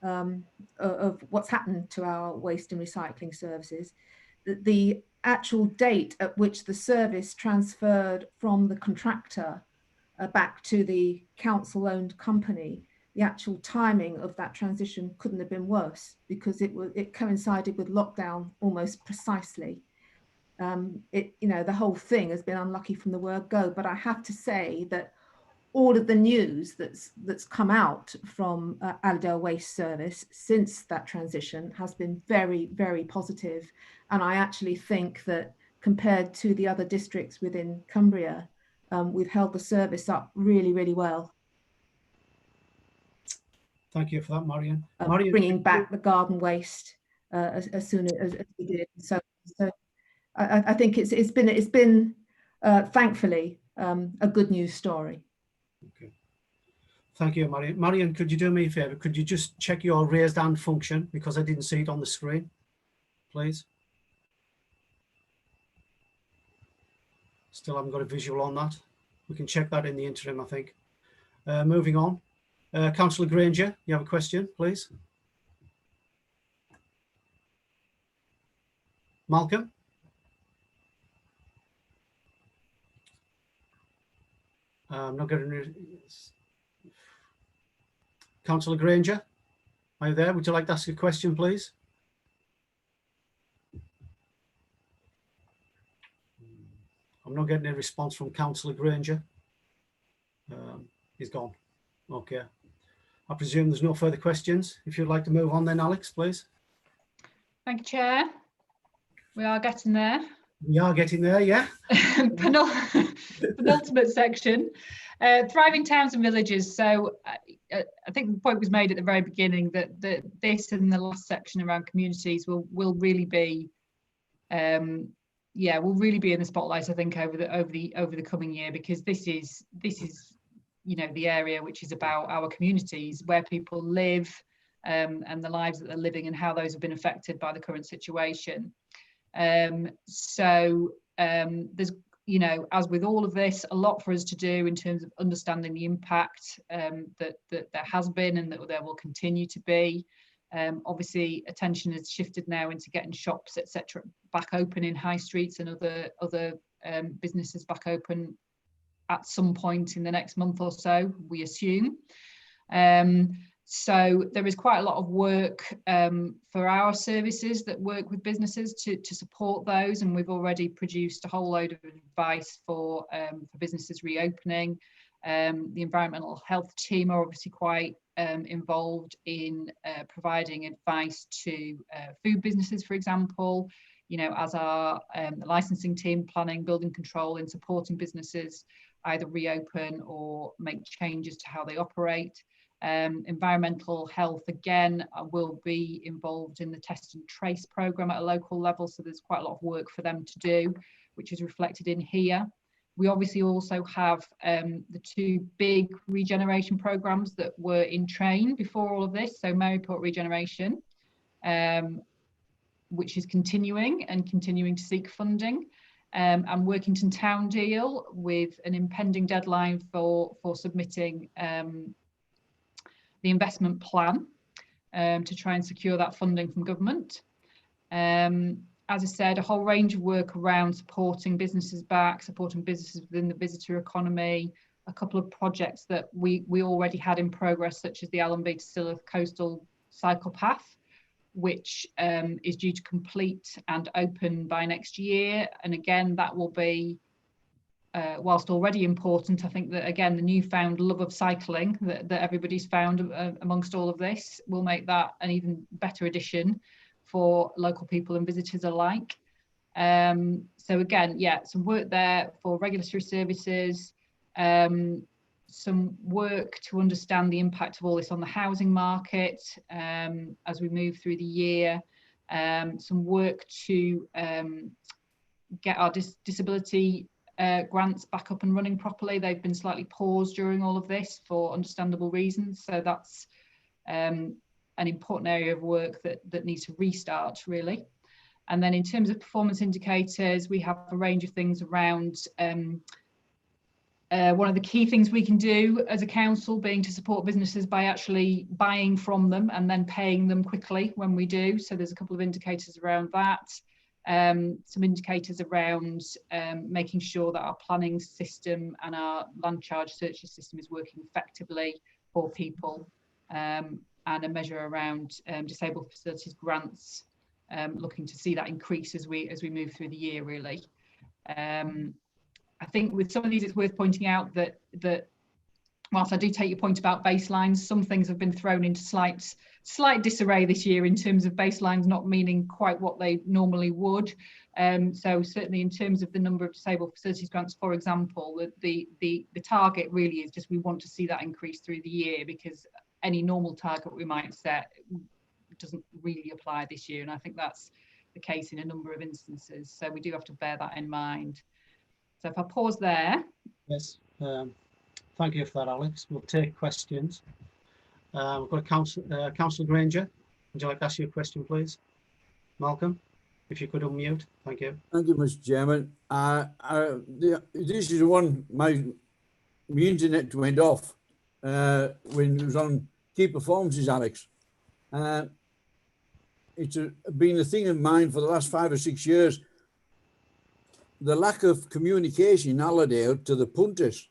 of what's happened to our waste and recycling services, the actual date at which the service transferred from the contractor back to the council-owned company, the actual timing of that transition couldn't have been worse, because it coincided with lockdown almost precisely. The whole thing has been unlucky from the word go, but I have to say that all of the news that's come out from Allerdale Waste Service since that transition has been very, very positive. And I actually think that compared to the other districts within Cumbria, we've held the service up really, really well. Thank you for that, Marion. Bringing back the garden waste as soon as we did. So I think it's been thankfully a good news story. Okay. Thank you, Marion. Marion, could you do me a favour? Could you just check your raised hand function, because I didn't see it on the screen, please? Still haven't got a visual on that. We can check that in the interim, I think. Moving on. Councillor Granger, you have a question, please? Malcolm? I'm not getting... Councillor Granger, are you there? Would you like to ask a question, please? I'm not getting a response from Councillor Granger. He's gone. Okay. I presume there's no further questions. If you'd like to move on then, Alex, please. Thank you, Chair. We are getting there. We are getting there, yeah. Penultimate section. Thriving towns and villages. So I think the point was made at the very beginning that this and the last section around communities will really be will really be in the spotlight, I think, over the coming year, because this is the area which is about our communities, where people live, and the lives that they're living and how those have been affected by the current situation. There's, as with all of this, a lot for us to do in terms of understanding the impact that there has been and that there will continue to be. Obviously, attention has shifted now into getting shops, etc., back open in high streets and other businesses back open at some point in the next month or so, we assume. So there is quite a lot of work for our services that work with businesses to support those, and we've already produced a whole load of advice for businesses reopening. The environmental health team are obviously quite involved in providing advice to food businesses, for example, you know, as our licensing team, planning, building control, in supporting businesses either reopen or make changes to how they operate. Environmental health, again, will be involved in the test and trace programme at a local level, so there's quite a lot of work for them to do, which is reflected in here. We obviously also have the two big regeneration programmes that were in train before all of this, so Maryport Regeneration, which is continuing to seek funding, and Workington Town Deal, with an impending deadline for submitting the investment plan to try and secure that funding from government. As I said, a whole range of work around supporting businesses back, supporting businesses within the visitor economy, a couple of projects that we already had in progress, such as the Allenby to Scylla coastal cycle path, which is due to complete and open by next year. And again, that will be, whilst already important, I think that, again, the newfound love of cycling that everybody's found amongst all of this will make that an even better addition for local people and visitors alike. So again, yeah, some work there for regulatory services, some work to understand the impact of all this on the housing market as we move through the year, some work to get our disability grants back up and running properly. They've been slightly paused during all of this for understandable reasons, so that's an important area of work that needs to restart, really. And then in terms of performance indicators, we have a range of things around one of the key things we can do as a council being to support businesses by actually buying from them and then paying them quickly when we do. So there's a couple of indicators around that. Some indicators around making sure that our planning system and our land charge searches system is working effectively for people, and a measure around disabled facilities grants, looking to see that increase as we move through the year, really. I think with some of these, it's worth pointing out that whilst I do take your point about baselines, some things have been thrown into slight disarray this year in terms of baselines not meaning quite what they normally would. So certainly in terms of the number of disabled facilities grants, for example, the target really is just we want to see that increase through the year, because any normal target we might set doesn't really apply this year, and I think that's the case in a number of instances, so we do have to bear that in mind. So if I pause there. Yes, thank you for that, Alex. We'll take questions. We've got Councillor Granger. Would you like to ask you a question, please? Malcolm, if you could unmute. Thank you. Thank you, Mr. Chairman. This is one, my internet went off when it was on key performances, Alex. It's been a thing of mine for the last 5 or 6 years. The lack of communication in Allerdale to the punters.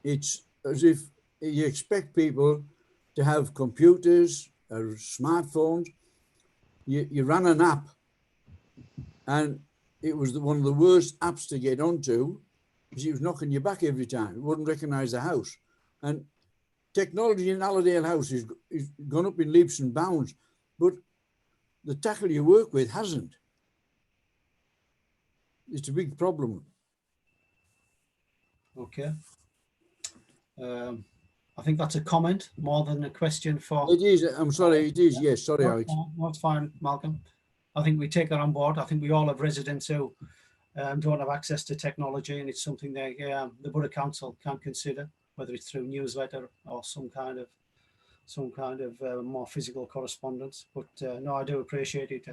It's as if you expect people to have computers or smartphones. You ran an app, and it was one of the worst apps to get onto, because it was knocking you back every time. It wouldn't recognise the house. And technology in Allerdale House is gone up in leaps and bounds, but the tackle you work with hasn't. It's a big problem. Okay. I think that's a comment more than a question for... It is, I'm sorry, it is, yes, sorry, Alex. No, it's fine, Malcolm. I think we take that on board. I think we all have residents who don't have access to technology, and it's something that the Borough Council can consider, whether it's through newsletter or some kind of more physical correspondence. But no, I do appreciate it.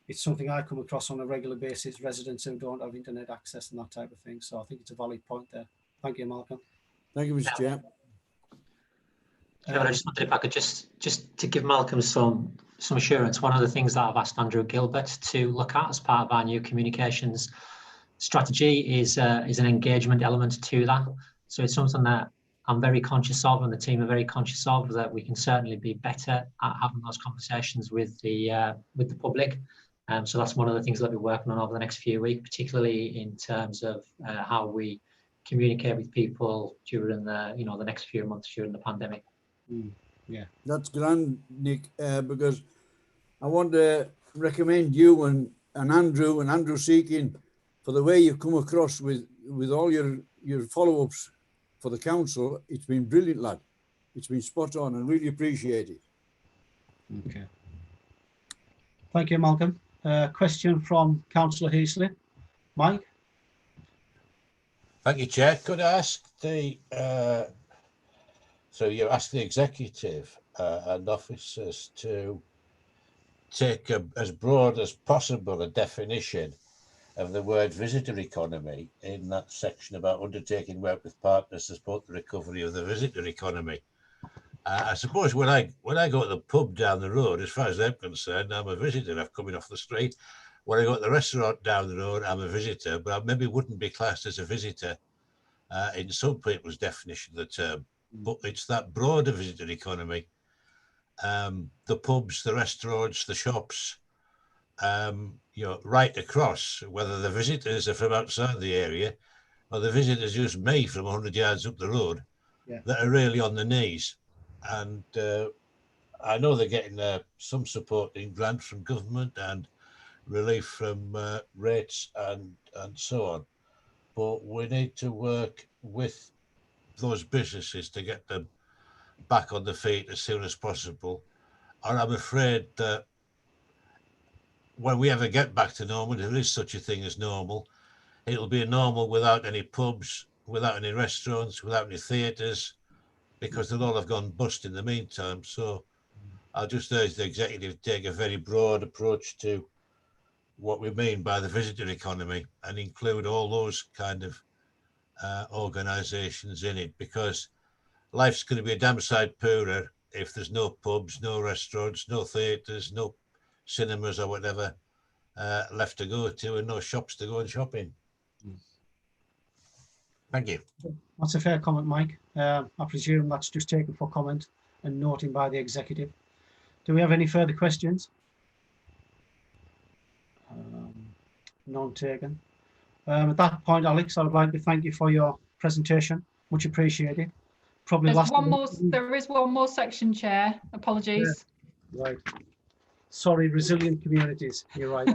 It's something I come across on a regular basis, residents who don't have internet access and that type of thing. So I think it's a valid point there. Thank you, Malcolm. Thank you, Mr. Chair. I just wondered if I could just to give Malcolm some assurance. One of the things that I've asked Andrew Gilbert to look at as part of our new communications strategy is an engagement element to that. So it's something that I'm very conscious of, and the team are very conscious of, that we can certainly be better at having those conversations with the public. So that's one of the things that we're working on over the next few weeks, particularly in terms of how we communicate with people during the next few months during the pandemic. Yeah, that's grand, Nick, because I want to recommend you and Andrew Seeking for the way you've come across with all your follow-ups for the council. It's been brilliant, lad. It's been spot on, and really appreciate it. Okay. Thank you, Malcolm. Question from Councillor Heasley. Mike? Thank you, Chair. Could I ask so you asked the executive and officers to take as broad as possible a definition of the word visitor economy in that section about undertaking work with partners to support the recovery of the visitor economy. I suppose when I go to the pub down the road, as far as I'm concerned, I'm a visitor. I'm coming off the street. When I go to the restaurant down the road, I'm a visitor, but I maybe wouldn't be classed as a visitor in some people's definition of the term. But it's that broader visitor economy. The pubs, the restaurants, the shops, right across, whether the visitors are from outside the area or the visitors just me from 100 yards up the road, that are really on the knees. And I know they're getting some support in grants from government and relief from rates and so on. But we need to work with those businesses to get them back on the feet as soon as possible. And I'm afraid that when we ever get back to normal, if there is such a thing as normal, it'll be a normal without any pubs, without any restaurants, without any theatres, because they'll all have gone bust in the meantime. So I'll just urge the executive to take a very broad approach to what we mean by the visitor economy and include all those kind of organisations in it, because life's going to be a damn sight poorer if there's no pubs, no restaurants, no theatres, no cinemas or whatever left to go to, and no shops to go and shop in. Thank you. That's a fair comment, Mike. I presume that's just taken for comment and noting by the executive. Do we have any further questions? None taken. At that point, Alex, I would like to thank you for your presentation. Much appreciated. Probably There's last. one more. There is one more section, Chair. Apologies. Yeah. Right. Sorry, resilient communities. You're right.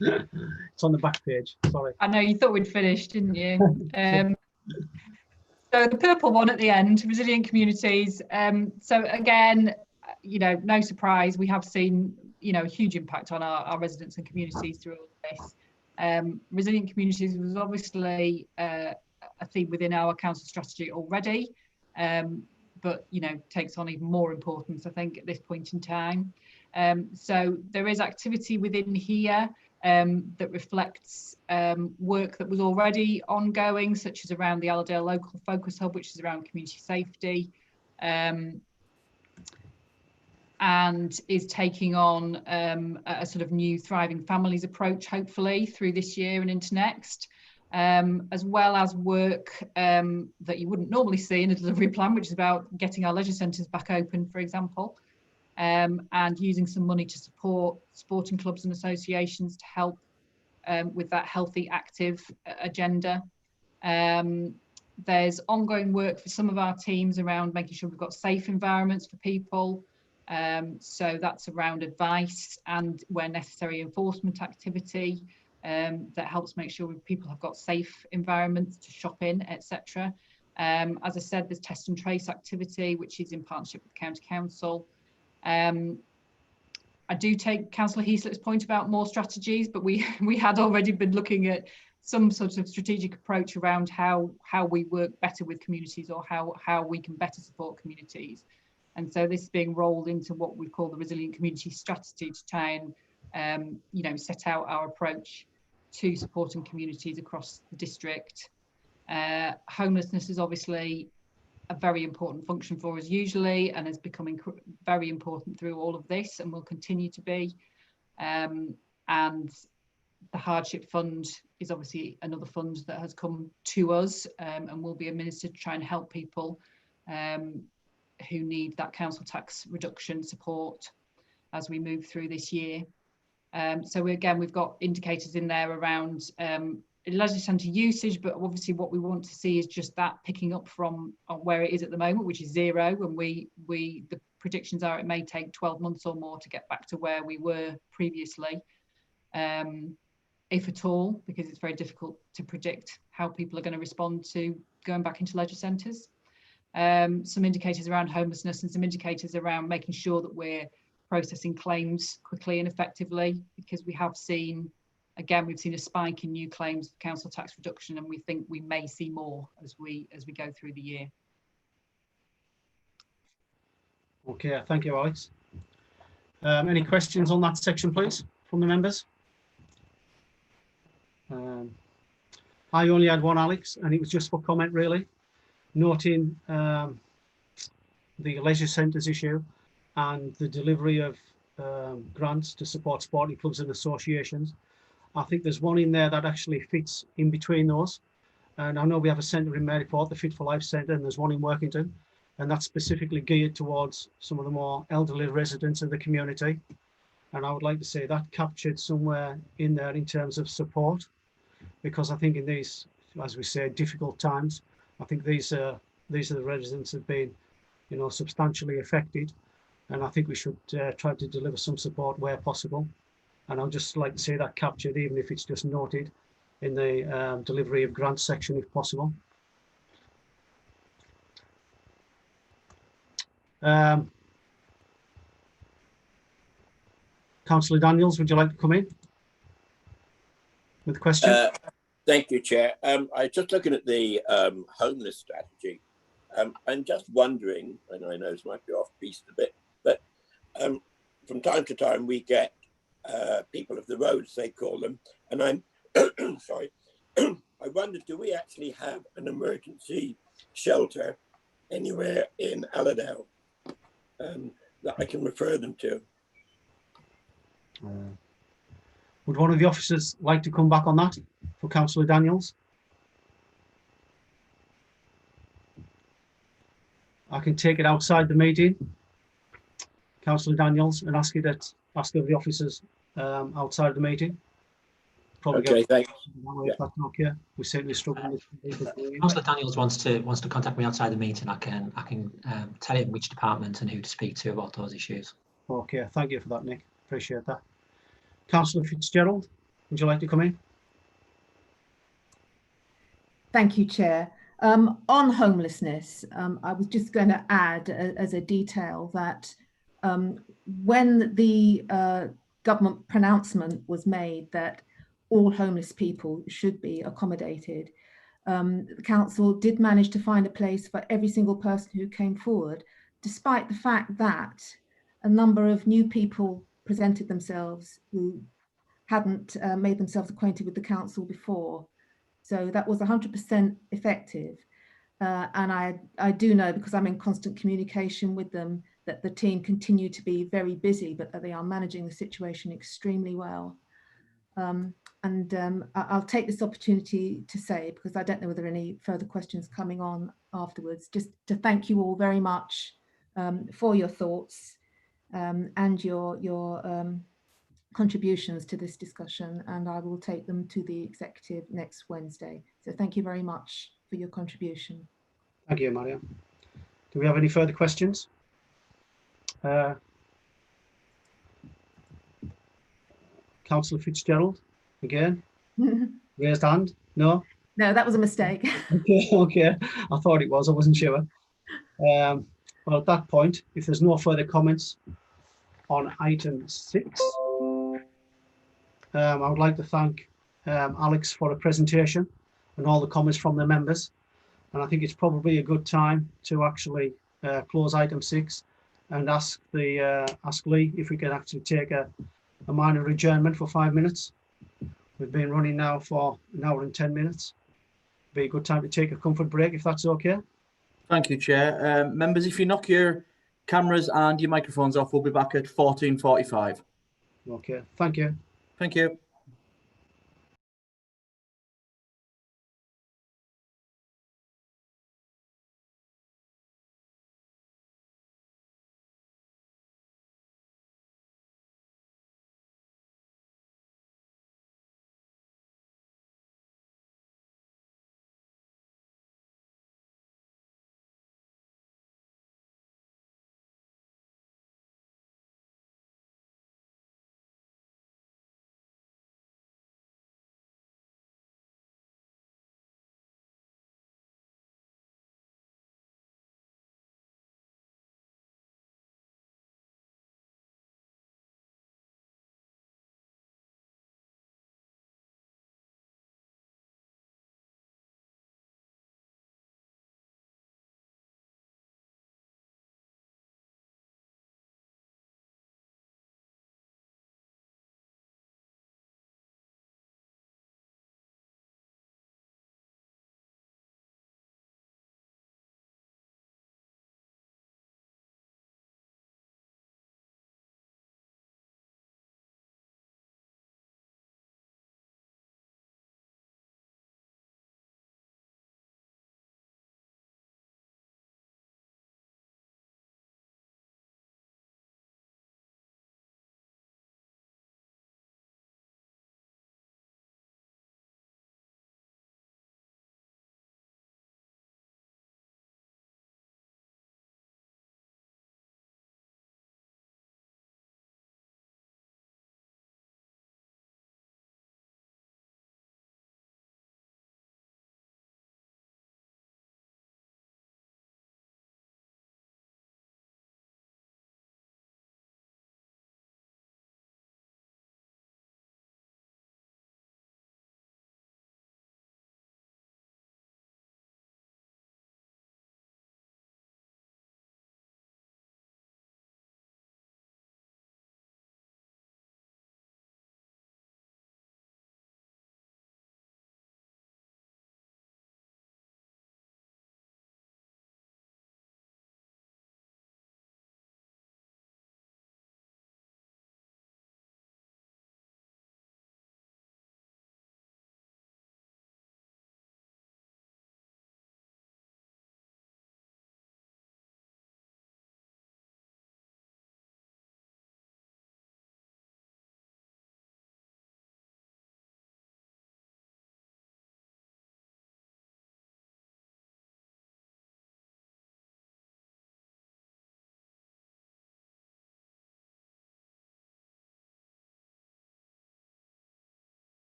It's on the back page. Sorry. I know you thought we'd finished, didn't you? So the purple one at the end, resilient communities. So again, no surprise, we have seen, a huge impact on our residents and communities through all this. Resilient communities was obviously a theme within our council strategy already, but takes on even more importance, I think, at this point in time. So there is activity within here that reflects work that was already ongoing, such as around the Allerdale Local Focus Hub, which is around community safety, and is taking on a sort of new thriving families approach, hopefully, through this year and into next, as well as work that you wouldn't normally see in a delivery plan, which is about getting our leisure centres back open, for example, and using some money to support sporting clubs and associations to help with that healthy, active agenda. There's ongoing work for some of our teams around making sure we've got safe environments for people. So that's around advice and, where necessary, enforcement activity that helps make sure people have got safe environments to shop in, etc. As I said, there's test and trace activity, which is in partnership with the County Council. I do take Councillor Heaslip's point about more strategies, but we had already been looking at some sort of strategic approach around how we work better with communities, or how we can better support communities. And so this is being rolled into what we call the Resilient Community Strategy to try and set out our approach to supporting communities across the district. Homelessness is obviously a very important function for us usually, and is becoming very important through all of this, and will continue to be. And The hardship fund is obviously another fund that has come to us and will be administered to try and help people who need that council tax reduction support as we move through this year. So we've got indicators in there around leisure centre usage, but obviously what we want to see is just that picking up from where it is at the moment, which is 0. And the predictions are it may take 12 months or more to get back to where we were previously, if at all, because it's very difficult to predict how people are going to respond to going back into leisure centres. Some indicators around homelessness and some indicators around making sure that we're processing claims quickly and effectively, because we have seen, again, we've seen a spike in new claims for council tax reduction, and we think we may see more as we go through the year. Okay, thank you, Alex. Any questions on that section, please, from the members? I only had one, Alex, and it was just for comment, really, noting the leisure centres issue and the delivery of grants to support sporting clubs and associations. I think there's one in there that actually fits in between those. And I know we have a centre in Maryport, the Fit for Life Centre, and there's one in Workington, and that's specifically geared towards some of the more elderly residents of the community. And I would like to say that captured somewhere in there in terms of support, because I think in these, as we say, difficult times, I think these are the residents that have been, you know, substantially affected, and I think we should try to deliver some support where possible. And I'd just like to see that captured, even if it's just noted in the delivery of grants section, if possible. Councillor Daniels, would you like to come in with a question? Thank you, Chair. I'm just looking at the homeless strategy. I'm just wondering, and I know this might be off piste a bit, but from time to time we get people of the roads, they call them, and I'm sorry. I wonder, do we actually have an emergency shelter anywhere in Allerdale that I can refer them to? Would one of the officers like to come back on that for Councillor Daniels? I can take it outside the meeting, Councillor Daniels, and ask of the officers outside the meeting. Probably okay, thanks. If that's okay. We certainly struggle with Councillor Daniels wants to contact me outside the meeting. I can tell him which department and who to speak to about those issues. Okay, thank you for that, Nick. Appreciate that. Councillor Fitzgerald, would you like to come in? Thank you, Chair. On homelessness, I was just going to add as a detail that when the government pronouncement was made that all homeless people should be accommodated, the council did manage to find a place for every single person who came forward, despite the fact that a number of new people presented themselves who hadn't made themselves acquainted with the council before. So that was 100% effective. And I do know, because I'm in constant communication with them, that the team continue to be very busy, but that they are managing the situation extremely well. I'll take this opportunity to say, because I don't know whether any further questions coming on afterwards, just to thank you all very much for your thoughts and your contributions to this discussion, and I will take them to the executive next Wednesday. So thank you very much for your contribution. Thank you, Maria. Do we have any further questions? Councillor Fitzgerald, again, raised hand? No? No, that was a mistake. Okay, I thought it was, I wasn't sure. Well, at that point, if there's no further comments on item 6, I would like to thank Alex for a presentation and all the comments from the members. And I think it's probably a good time to actually close item 6 and ask Lee if we can actually take a minor adjournment for 5 minutes. We've been running now for an hour and 10 minutes. Be a good time to take a comfort break, if that's okay. Thank you, Chair. Members, if you knock your cameras and your microphones off, we'll be back at 14:45. Okay, thank you. Thank you.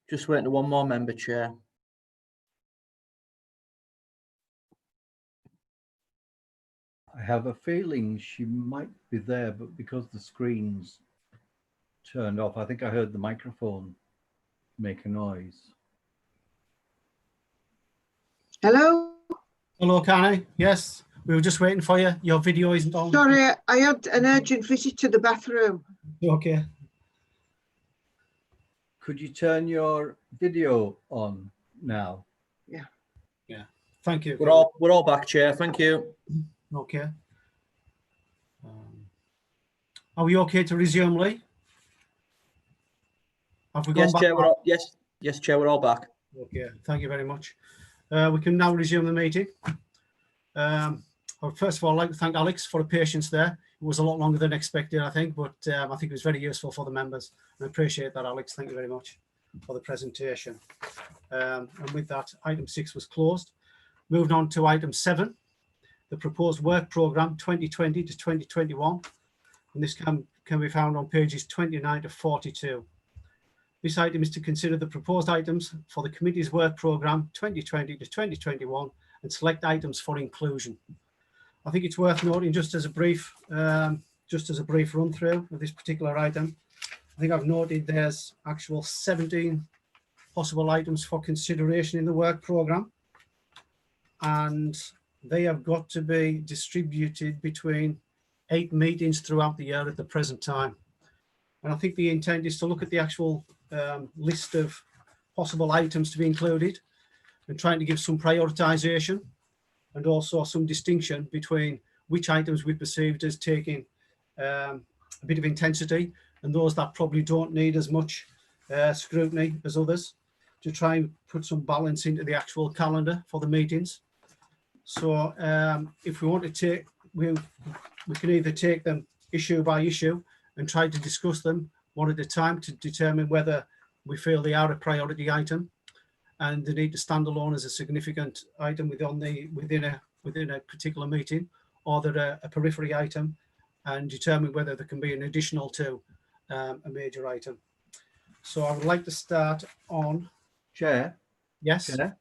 Just waiting for one more member, Chair. I have a feeling she might be there, but because the screen's turned off, I think I heard the microphone make a noise. Hello? Hello, Connie. Yes, we were just waiting for you. Your video isn't on. Sorry, I had an urgent visit to the bathroom. Okay. Could you turn your video on now? Yeah. Yeah. Thank you. We're all back, Chair. Thank you. Okay. Are we okay to resume, Lee? Have we gone Yes, back? Chair. Yes, Chair. We're all back. Okay. Thank you very much. We can now resume the meeting. I would first of all like to thank Alex for the patience there. It was a lot longer than expected, I think, but I think it was very useful for the members. I appreciate that, Alex. Thank you very much for the presentation. And with that, item 6 was closed. Moving on to item 7, the proposed work programme 2020 to 2021. And this can be found on pages 29 to 42. This item is to consider the proposed items for the committee's work programme 2020 to 2021 and select items for inclusion. I think it's worth noting, just as a brief run through of this particular item, I think I've noted there's actual 17 possible items for consideration in the work programme, and they have got to be distributed between 8 meetings throughout the year at the present time. And I think the intent is to look at the actual list of possible items to be included and trying to give some prioritisation and also some distinction between which items we perceived as taking a bit of intensity and those that probably don't need as much scrutiny as others, to try and put some balance into the actual calendar for the meetings. So if we want to take, we can either take them issue by issue and try to discuss them one at a time to determine whether we feel they are a priority item and they need to stand alone as a significant item within a particular meeting, or they're a periphery item, and determine whether there can be an additional to a major item. So I would like to start on... Chair? Yes? Chair?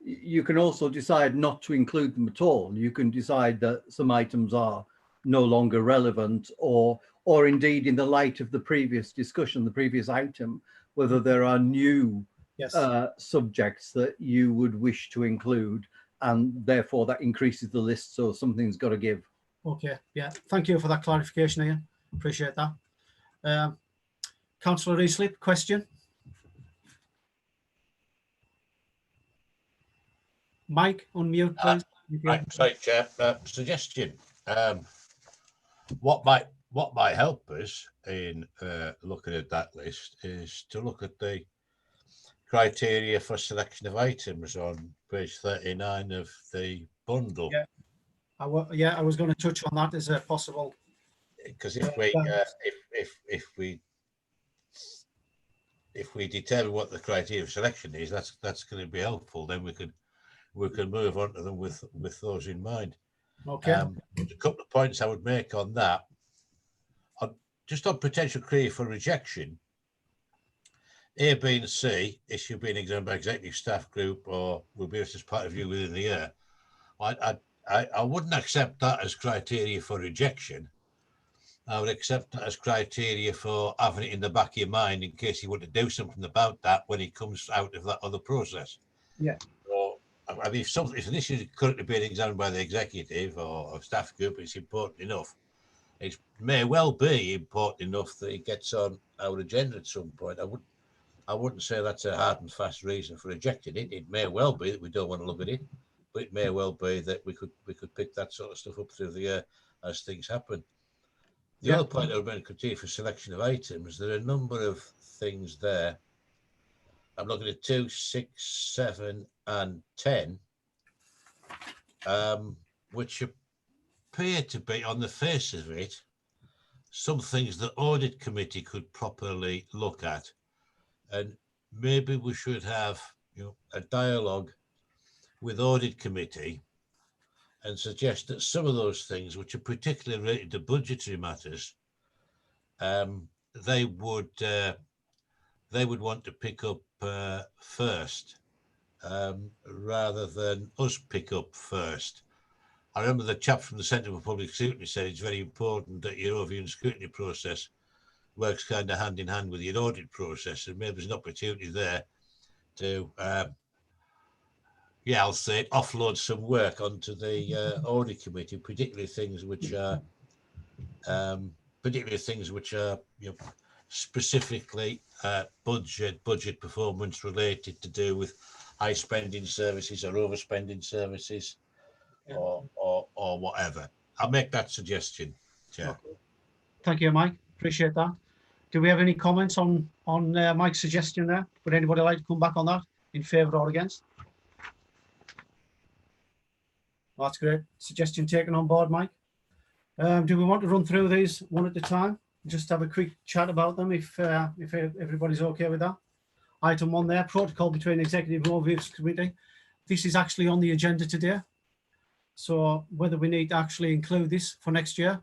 You can also decide not to include them at all. You can decide that some items are no longer relevant, or indeed in the light of the previous discussion, the previous item, whether there are new subjects that you would wish to include, and therefore that increases the list, so something's got to give. Okay, yeah, thank you for that clarification, Ian. Appreciate that. Councillor Easlip, question? Mike, unmute, please. Right, sorry, Chair. Suggestion. What might help us in looking at that list is to look at the criteria for selection of items on page 39 of the bundle. Yeah, I was going to touch on that as a possible. Because if we determine what the criteria of selection is, that's going to be helpful. Then we can move on to them with those in mind. Okay. A couple of points I would make on that. Just on potential criteria for rejection, A, B, and C, issue being examined by executive staff group or will be as part of you within the year. I wouldn't accept that as criteria for rejection. I would accept that as criteria for having it in the back of your mind in case you want to do something about that when it comes out of that other process. Yeah. So, I mean, if an issue is currently being examined by the executive or staff group, it's important enough. It may well be important enough that it gets on our agenda at some point. I wouldn't say that's a hard and fast reason for rejecting it. It may well be that we don't want to look at it, but it may well be that we could pick that sort of stuff up through the year as things happen. The other point I would make criteria for selection of items, there are a number of things there. I'm looking at 2, 6, 7, and 10, which appear to be, on the face of it, some things the audit committee could properly look at, and maybe we should have a dialogue with audit committee and suggest that some of those things, which are particularly related to budgetary matters, they would want to pick up first rather than us pick up first. I remember the chap from the Centre for Public Scrutiny said it's very important that your overview and scrutiny process works kind of hand in hand with your audit process, and maybe there's an opportunity there to, yeah, I'll say it, offload some work onto the audit committee, particularly things which are, you know, specifically budget performance related to do with high spending services or overspending services, or whatever. I'll make that suggestion, Chair. Okay. Thank you, Mike. Appreciate that. Do we have any comments on Mike's suggestion there? Would anybody like to come back on that, in favour or against? That's great. Suggestion taken on board, Mike. Do we want to run through these one at a time? Just have a quick chat about them if everybody's okay with that. Item 1 there, protocol between Executive and Overview Committee. This is actually on the agenda today. So whether we need to actually include this for next year.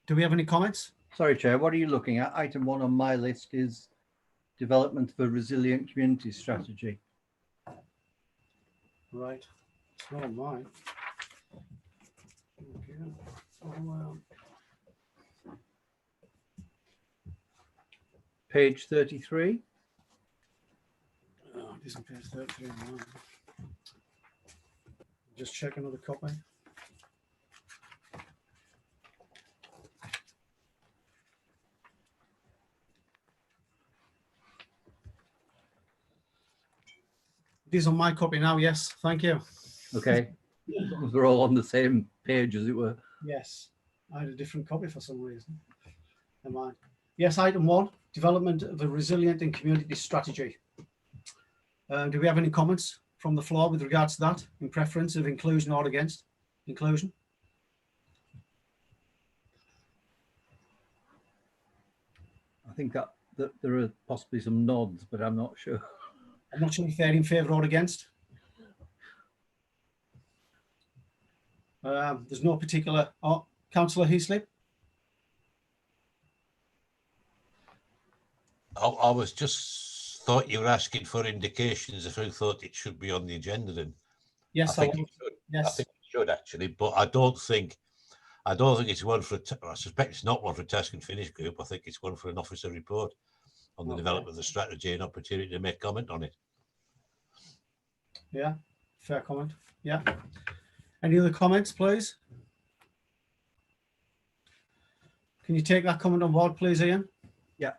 Do we have any comments? Sorry, Chair, what are you looking at? Item 1 on my list is development of a resilient community strategy. Right, it's not on mine. Okay. Page 33. Oh, it isn't page 33 on mine. Just check another copy. It is on my copy now, yes, thank you. Okay, as long as we're all on the same page, as it were. Yes, I had a different copy for some reason. Never mind. Yes, item 1, development of a resilient and community strategy. Do we have any comments from the floor with regards to that, in preference of inclusion or against inclusion? I think that there are possibly some nods, but I'm not sure. I'm not sure if they're in favour or against. There's no particular. Oh, Councillor Heaslip. I was just thought you were asking for indications of who thought it should be on the agenda. Then Yes, I think it should. Yes. I think it should actually, but I don't think it's one for. I suspect it's not one for task and finish group. I think it's one for an officer report on the development of the strategy and opportunity to make comment on it. Yeah, fair comment. Yeah. Any other comments, please? Can you take that comment on board, please, Ian? Yeah,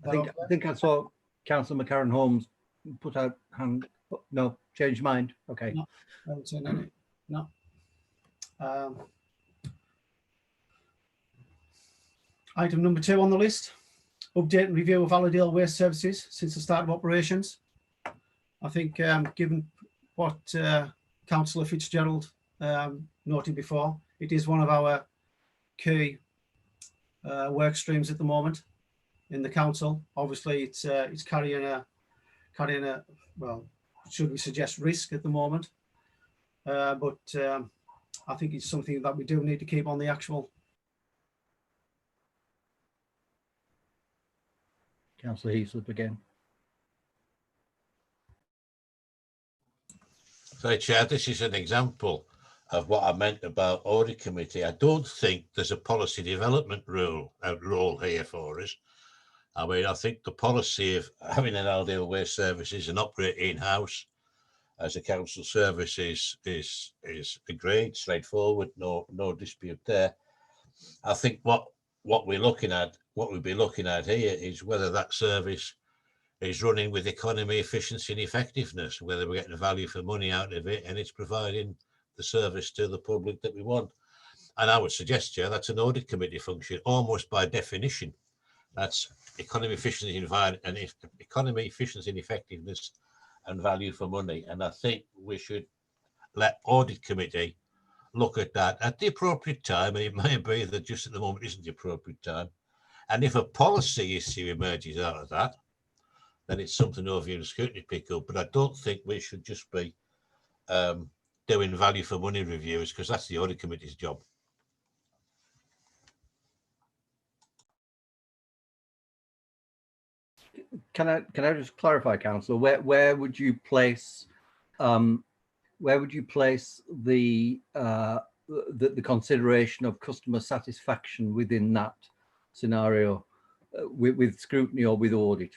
I think I saw Councillor McCarran Holmes put out hand. No, change mind. Okay. No, I haven't seen any. No. Item number 2 on the list, update and review of Allerdale Waste Services since the start of operations. I think given what Councillor Fitzgerald noted before, it is one of our key work streams at the moment in the council. Obviously, it's carrying a well, should we suggest risk at the moment, but I think it's something that we do need to keep on the actual. Councillor Heaslip again. So, Chair, this is an example of what I meant about audit committee. I don't think there's a policy development role here for us. I mean, I think the policy of having an Allerdale Waste Services and operate in-house as a council service is agreed, straightforward, no dispute there. I think what we're looking at, what we'll be looking at here is whether that service is running with economy, efficiency and effectiveness, whether we're getting value for money out of it and it's providing the service to the public that we want. And I would suggest, Chair, that's an audit committee function, almost by definition. That's economy, efficiency and economy, efficiency and effectiveness and value for money. And I think we should let audit committee look at that at the appropriate time, and it may be that just at the moment isn't the appropriate time. And if a policy issue emerges out of that, then it's something overview and scrutiny pick up. But I don't think we should just be doing value for money reviews, because that's the audit committee's job. can I just clarify, Councillor, where would you place the consideration of customer satisfaction within that scenario, with scrutiny or with audit?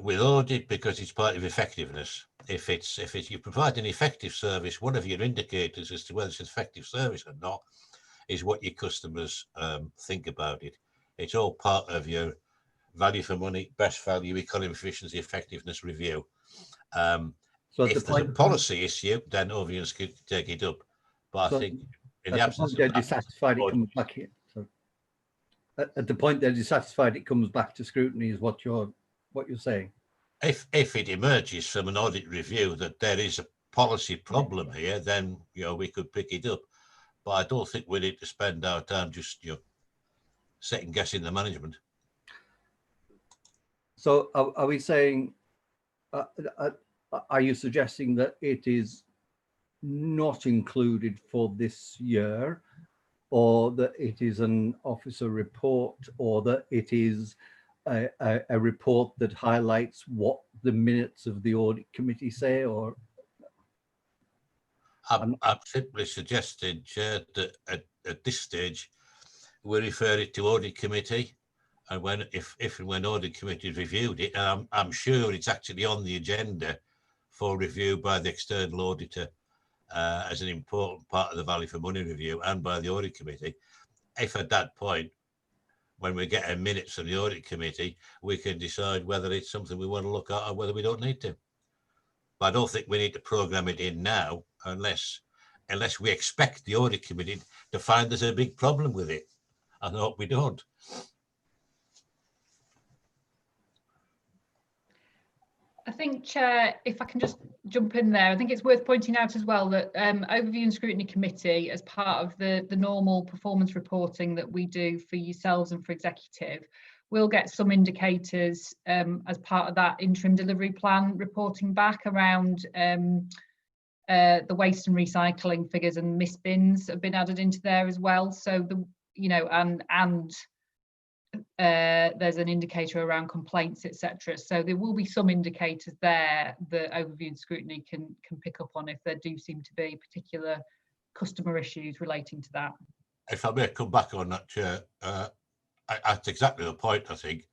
With audit, because it's part of effectiveness. If you provide an effective service, one of your indicators as to whether it's an effective service or not is what your customers think about it. It's all part of your value for money, best value, economy, efficiency, effectiveness review. So if there's a policy issue, then Ovians could take it up. But I think in the absence of they're dissatisfied, it comes back here. So at the point they're dissatisfied, it comes back to scrutiny, is what you're saying. If it emerges from an audit review that there is a policy problem here, then we could pick it up. But I don't think we need to spend our time just second guessing the management. So are we saying? Are you suggesting that it is not included for this year, or that it is an officer report, or that it is a report that highlights what the minutes of the audit committee say? Or I'm simply suggesting, Chair, that at this stage we refer it to audit committee, and if and when audit committee reviewed it, and I'm sure it's actually on the agenda for review by the external auditor as an important part of the value for money review, and by the audit committee. If at that point, when we get a minutes from the audit committee, we can decide whether it's something we want to look at or whether we don't need to. But I don't think we need to program it in now unless we expect the audit committee to find there's a big problem with it. I hope we don't. I think, Chair, if I can just jump in there, I think it's worth pointing out as well that Overview and Scrutiny Committee, as part of the normal performance reporting that we do for yourselves and for Executive, will get some indicators as part of that interim delivery plan reporting back around the waste and recycling figures, and missed bins have been added into there as well. So there's an indicator around complaints, etc. So there will be some indicators there that Overview and Scrutiny can pick up on if there do seem to be particular customer issues relating to that. If I may come back on that, Chair, that's exactly the point. I think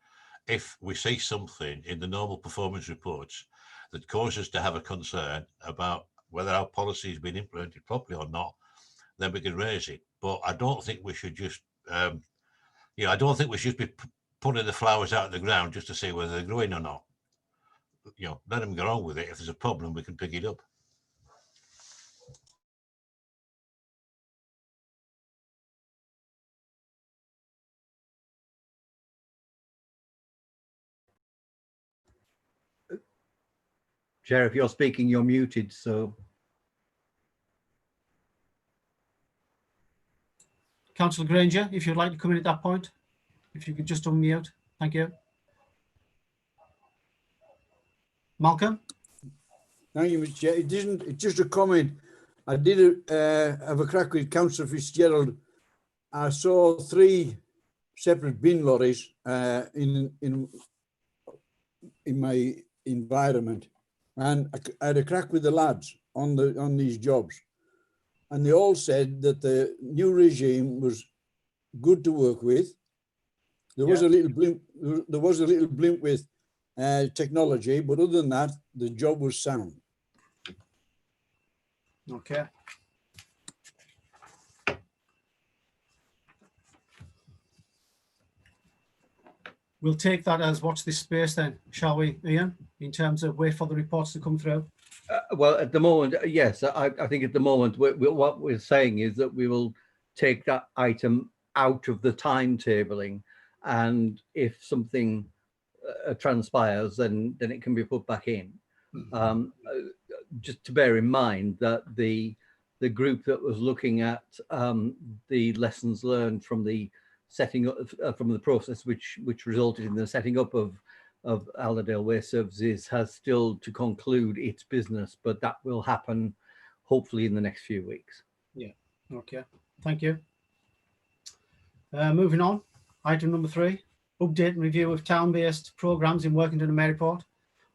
if we see something in the normal performance reports that causes us to have a concern about whether our policy has been implemented properly or not, then we can raise it. But I don't think we should just I don't think we should be putting the flowers out of the ground just to see whether they're growing or not. Let them get on with it. If there's a problem, we can pick it up. Chair, if you're speaking, you're muted. So, Councillor Granger, if you'd like to come in at that point, if you could just unmute. Thank you. Malcolm? Thank you, Mr. Chair. It's just a comment. I did have a crack with Councillor Fitzgerald. I saw 3 separate bin lorries in my environment, and I had a crack with the lads on these jobs, and they all said that the new regime was good to work with. There was a little blimp. There was a little blimp with technology, but other than that, the job was sound. Okay. We'll take that as watch this space then, shall we, Ian, in terms of wait for the reports to come through? Well, at the moment, yes, I think at the moment, what we're saying is that we will take that item out of the timetabling, and if something transpires, then it can be put back in. Just to bear in mind that the group that was looking at the lessons learned from the setting up from the process which resulted in the setting up of Allerdale Waste Services has still to conclude its business, but that will happen hopefully in the next few weeks. Yeah. Okay. Thank you. Moving on. Item number 3, update and review of town-based programmes in Workington and Maryport.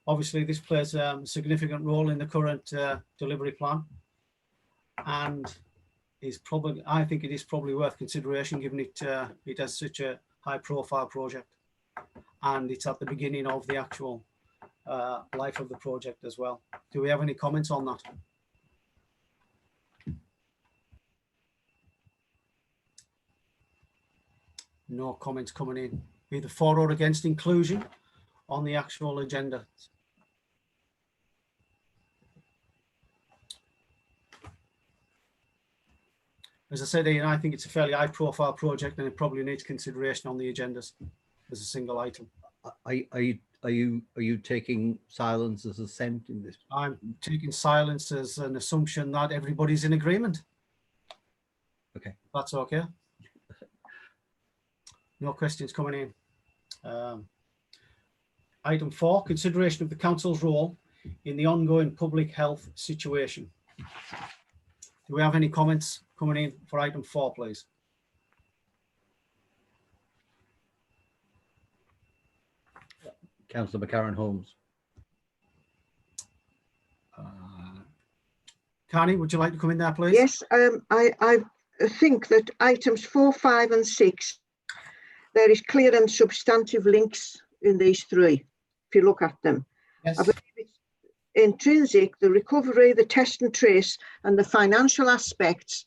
Obviously, this plays a significant role in the current delivery plan, and I think it is probably worth consideration, given it has such a high-profile project, and it's at the beginning of the actual life of the project as well. Do we have any comments on that? No comments coming in, either for or against inclusion on the actual agenda. As I said, Ian, I think it's a fairly high-profile project, and it probably needs consideration on the agendas as a single item. Are you taking silence as assent in this? I'm taking silence as an assumption that everybody's in agreement. Okay. That's okay. No questions coming in. Item 4, consideration of the council's role in the ongoing public health situation. Do we have any comments coming in for item 4, please? Councillor McCarran-Holmes. Carney, would you like to come in there, please? Yes, I think that items 4, 5 and 6, there is clear and substantive links in these three, if you look at them. Yes. I believe it's intrinsic, the recovery, the test and trace, and the financial aspects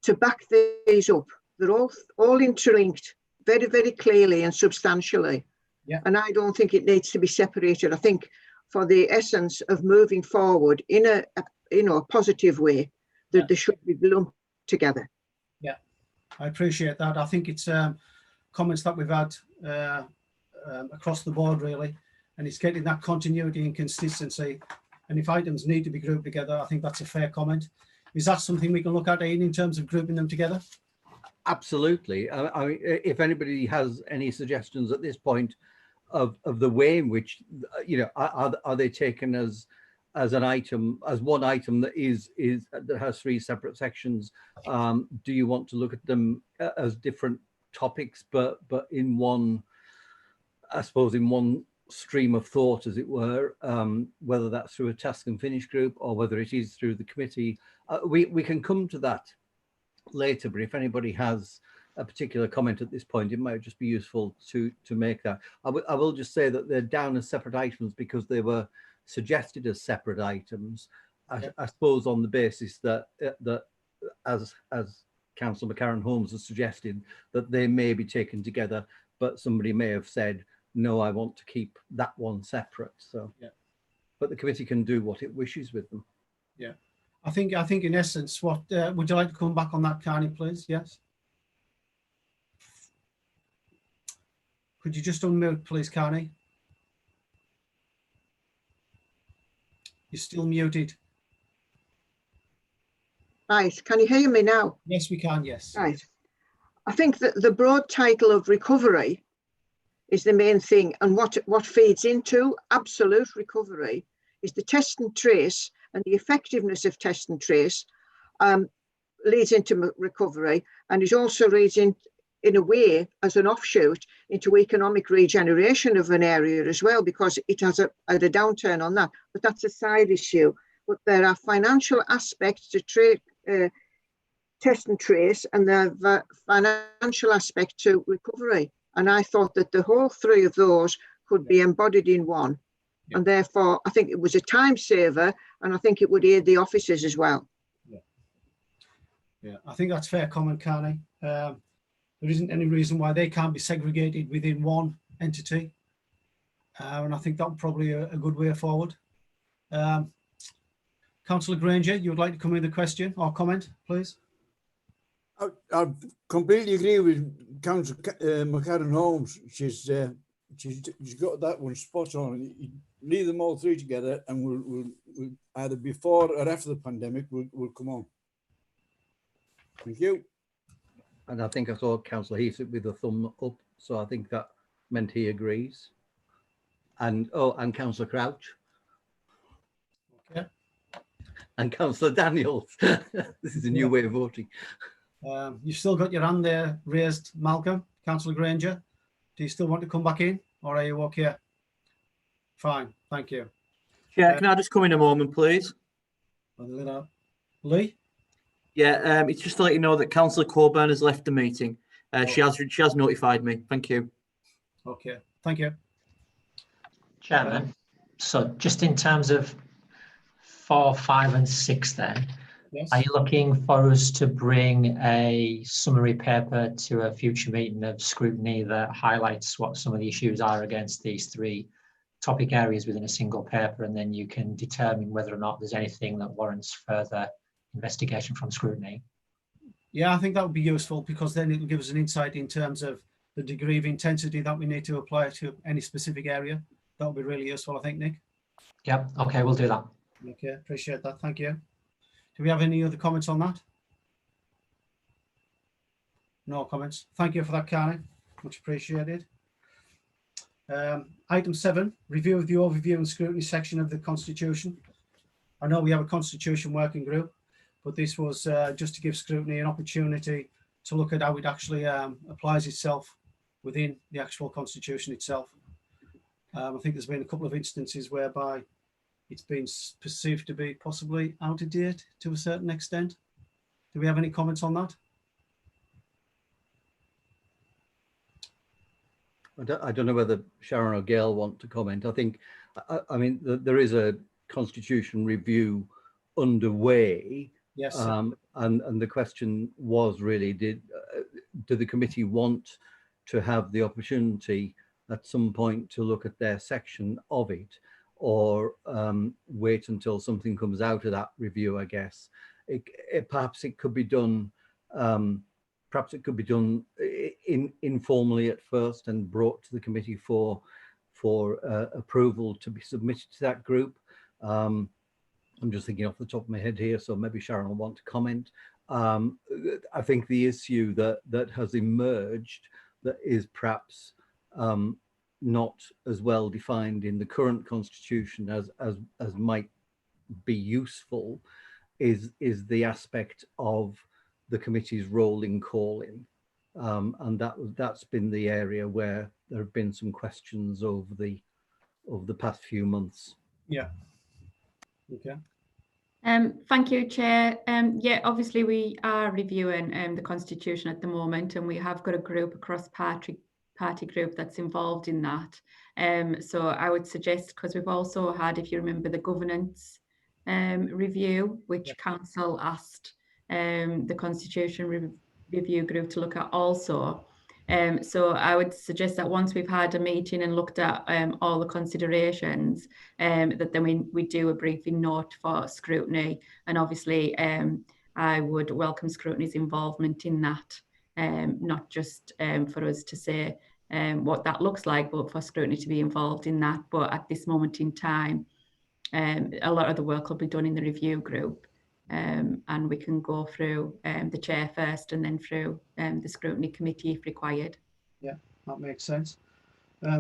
to back these up. They're all interlinked very, very clearly and substantially. Yeah. And I don't think it needs to be separated. I think for the essence of moving forward in a positive way, that they should be lumped together. Yeah, I appreciate that. I think it's comments that we've had across the board, really, and it's getting that continuity and consistency. And if items need to be grouped together, I think that's a fair comment. Is that something we can look at, Ian, in terms of grouping them together? Absolutely. I mean, if anybody has any suggestions at this point of the way in which, you know, are they taken as an item, as one item that that has 3 separate sections? Do you want to look at them as different topics, but in one, I suppose, in one stream of thought, as it were, whether that's through a task and finish group or whether it is through the committee? We can come to that later, but if anybody has a particular comment at this point, it might just be useful to make that. I will just say that they're down as separate items because they were suggested as separate items. I suppose on the basis that as Councillor McCarran-Holmes has suggested, that they may be taken together, but somebody may have said, no, I want to keep that one separate. So, yeah. But the committee can do what it wishes with them. Yeah, I think in essence, what would you like to come back on that, Carney, please? Yes. Could you just unmute, please, Carney? You're still muted. Right, can you hear me now? Yes, we can, yes. Right. I think that the broad title of recovery is the main thing, and what feeds into absolute recovery is the test and trace, and the effectiveness of test and trace leads into recovery, and it also leads in a way as an offshoot into economic regeneration of an area as well, because it has had a downturn on that, but that's a side issue. But there are financial aspects to test and trace, and there are financial aspect to recovery. And I thought that the whole 3 of those could be embodied in one. Yeah. And therefore, I think it was a time saver, and I think it would aid the officers as well. Yeah, yeah, I think that's fair comment, Carney. There isn't any reason why they can't be segregated within one entity. And I think that's probably a good way forward. Councillor Granger, you would like to come with a question or comment, please? I completely agree with Councillor McCarran-Holmes. She's got that one spot on. You leave them all 3 together, and we'll either before or after the pandemic we'll come on. Thank you. And I think I saw Councillor Heath with a thumb up, so I think that meant he agrees. And Councillor Crouch. Okay. And Councillor Daniels. This is a new way of voting. You've still got your hand there raised, Malcolm. Councillor Granger. do you still want to come back in, or are you okay? Fine, thank you. Chair, can I just come in a moment, please? Lee? Yeah, it's just to let you know that Councillor Coburn has left the meeting. She has notified me. Thank you. Okay, thank you. Chairman, so just in terms of 4, 5 and 6 then, yes. Are you looking for us to bring a summary paper to a future meeting of scrutiny that highlights what some of the issues are against these 3 topic areas within a single paper, and then you can determine whether or not there's anything that warrants further investigation from scrutiny? Yeah, I think that would be useful, because then it'll give us an insight in terms of the degree of intensity that we need to apply to any specific area. That would be really useful, I think, Nick. Yep, okay, we'll do that. Okay, appreciate that, thank you. Do we have any other comments on that? No comments. Thank you for that, Carney. Much appreciated. Item 7, review of the overview and scrutiny section of the Constitution. I know we have a Constitution working group, but this was just to give scrutiny an opportunity to look at how it actually applies itself within the actual Constitution itself. I think there's been a couple of instances whereby it's been perceived to be possibly out of date to a certain extent. Do we have any comments on that? I don't know whether Sharon or Gail want to comment. I think, I mean, there is a constitution review underway. Yes. And the question was really, do the committee want to have the opportunity at some point to look at their section of it, or wait until something comes out of that review? I guess perhaps it could be done. Perhaps it could be done informally at first and brought to the committee for approval to be submitted to that group. I'm just thinking off the top of my head here, so maybe Sharon will want to comment. I think the issue that has emerged that is perhaps not as well defined in the current constitution as might be useful is the aspect of the committee's role in calling, and that's been the area where there have been some questions over the past few months. Yeah. Okay. Thank you, Chair. Yeah, obviously we are reviewing the Constitution at the moment, and we have got a group, a cross-party group that's involved in that. So I would suggest, because we've also had, if you remember, the governance review, which Council asked the Constitution Review Group to look at also. So I would suggest that once we've had a meeting and looked at all the considerations, that then we do a briefing note for scrutiny. And obviously I would welcome scrutiny's involvement in that, not just for us to say what that looks like, but for scrutiny to be involved in that. But at this moment in time, a lot of the work will be done in the review group, and we can go through the chair first and then through the scrutiny committee if required. Yeah, that makes sense.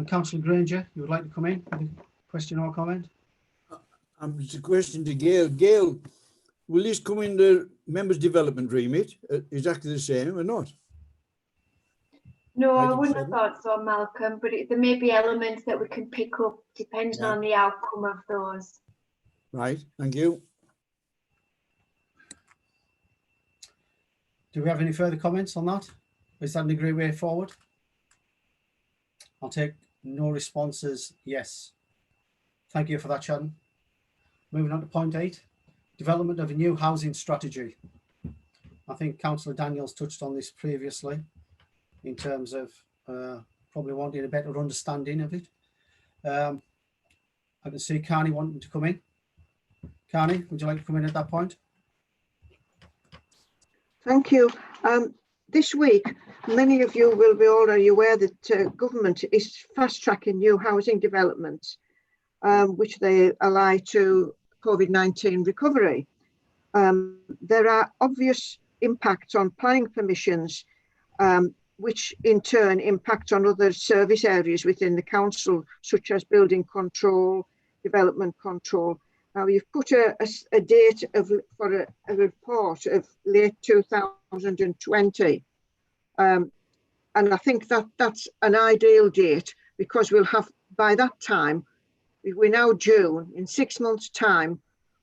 Councillor Granger, you would like to come in with a question or comment? It's a question to Gail. Gail, will this come in the members' development remit? Exactly the same or not? No, I wouldn't have thought so, Malcolm, but there may be elements that we can pick up depending on the outcome of those. Right, thank you. Do we have any further comments on that? Is that an agreed way forward? I'll take no responses, yes. Thank you for that, Sharon. Moving on to point 8, development of a new housing strategy. I think Councillor Daniels touched on this previously in terms of probably wanting a better understanding of it. I can see Carney wanting to come in. Carney, would you like to come in at that point? Thank you. This week, many of you will be already aware that government is fast-tracking new housing developments, which they ally to COVID-19 recovery. There are obvious impacts on planning permissions, which in turn impact on other service areas within the council, such as building control, development control. Now, you've put a date for a report of late 2020. and I think that that's an ideal date, because we'll have, by that time, we're now June, in 6 months' time,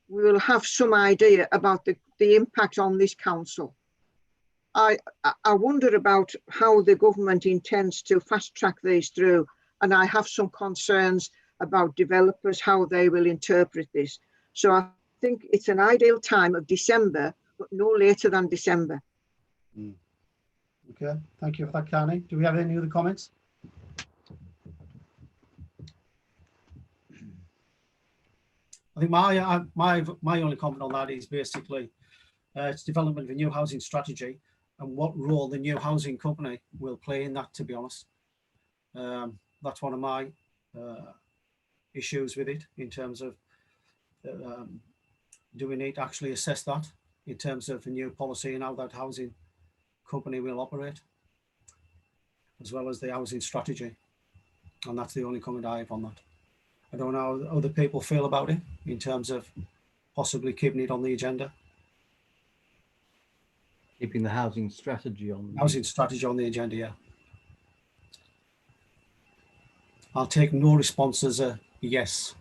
we will have some idea about the impact on this council. I wonder about how the government intends to fast track these through, and I have some concerns about developers, how they will interpret this. So I think it's an ideal time of December, but no later than December. Okay, thank you for that, Carney. Do we have any other comments? I think my only comment on that is basically it's development of a new housing strategy and what role the new housing company will play in that, to be honest. That's one of my issues with it, in terms of do we need to actually assess that in terms of a new policy and how that housing company will operate, as well as the housing strategy. And that's the only comment I have on that. I don't know how other people feel about it in terms of possibly keeping it on the agenda. Keeping the housing strategy on. Housing strategy on the agenda, yeah. I'll take no response as a yes.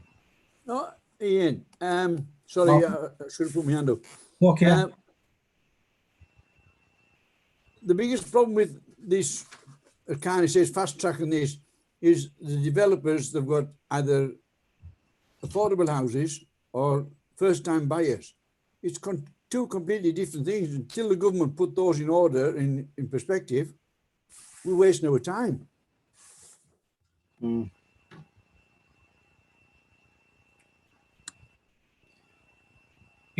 No, Ian, sorry, I should have put my hand up. Okay. The biggest problem with this, it kind of says fast tracking this, is the developers that've got either affordable houses or first time buyers. It's two completely different things. Until the government put those in order, in perspective, we're wasting our time. In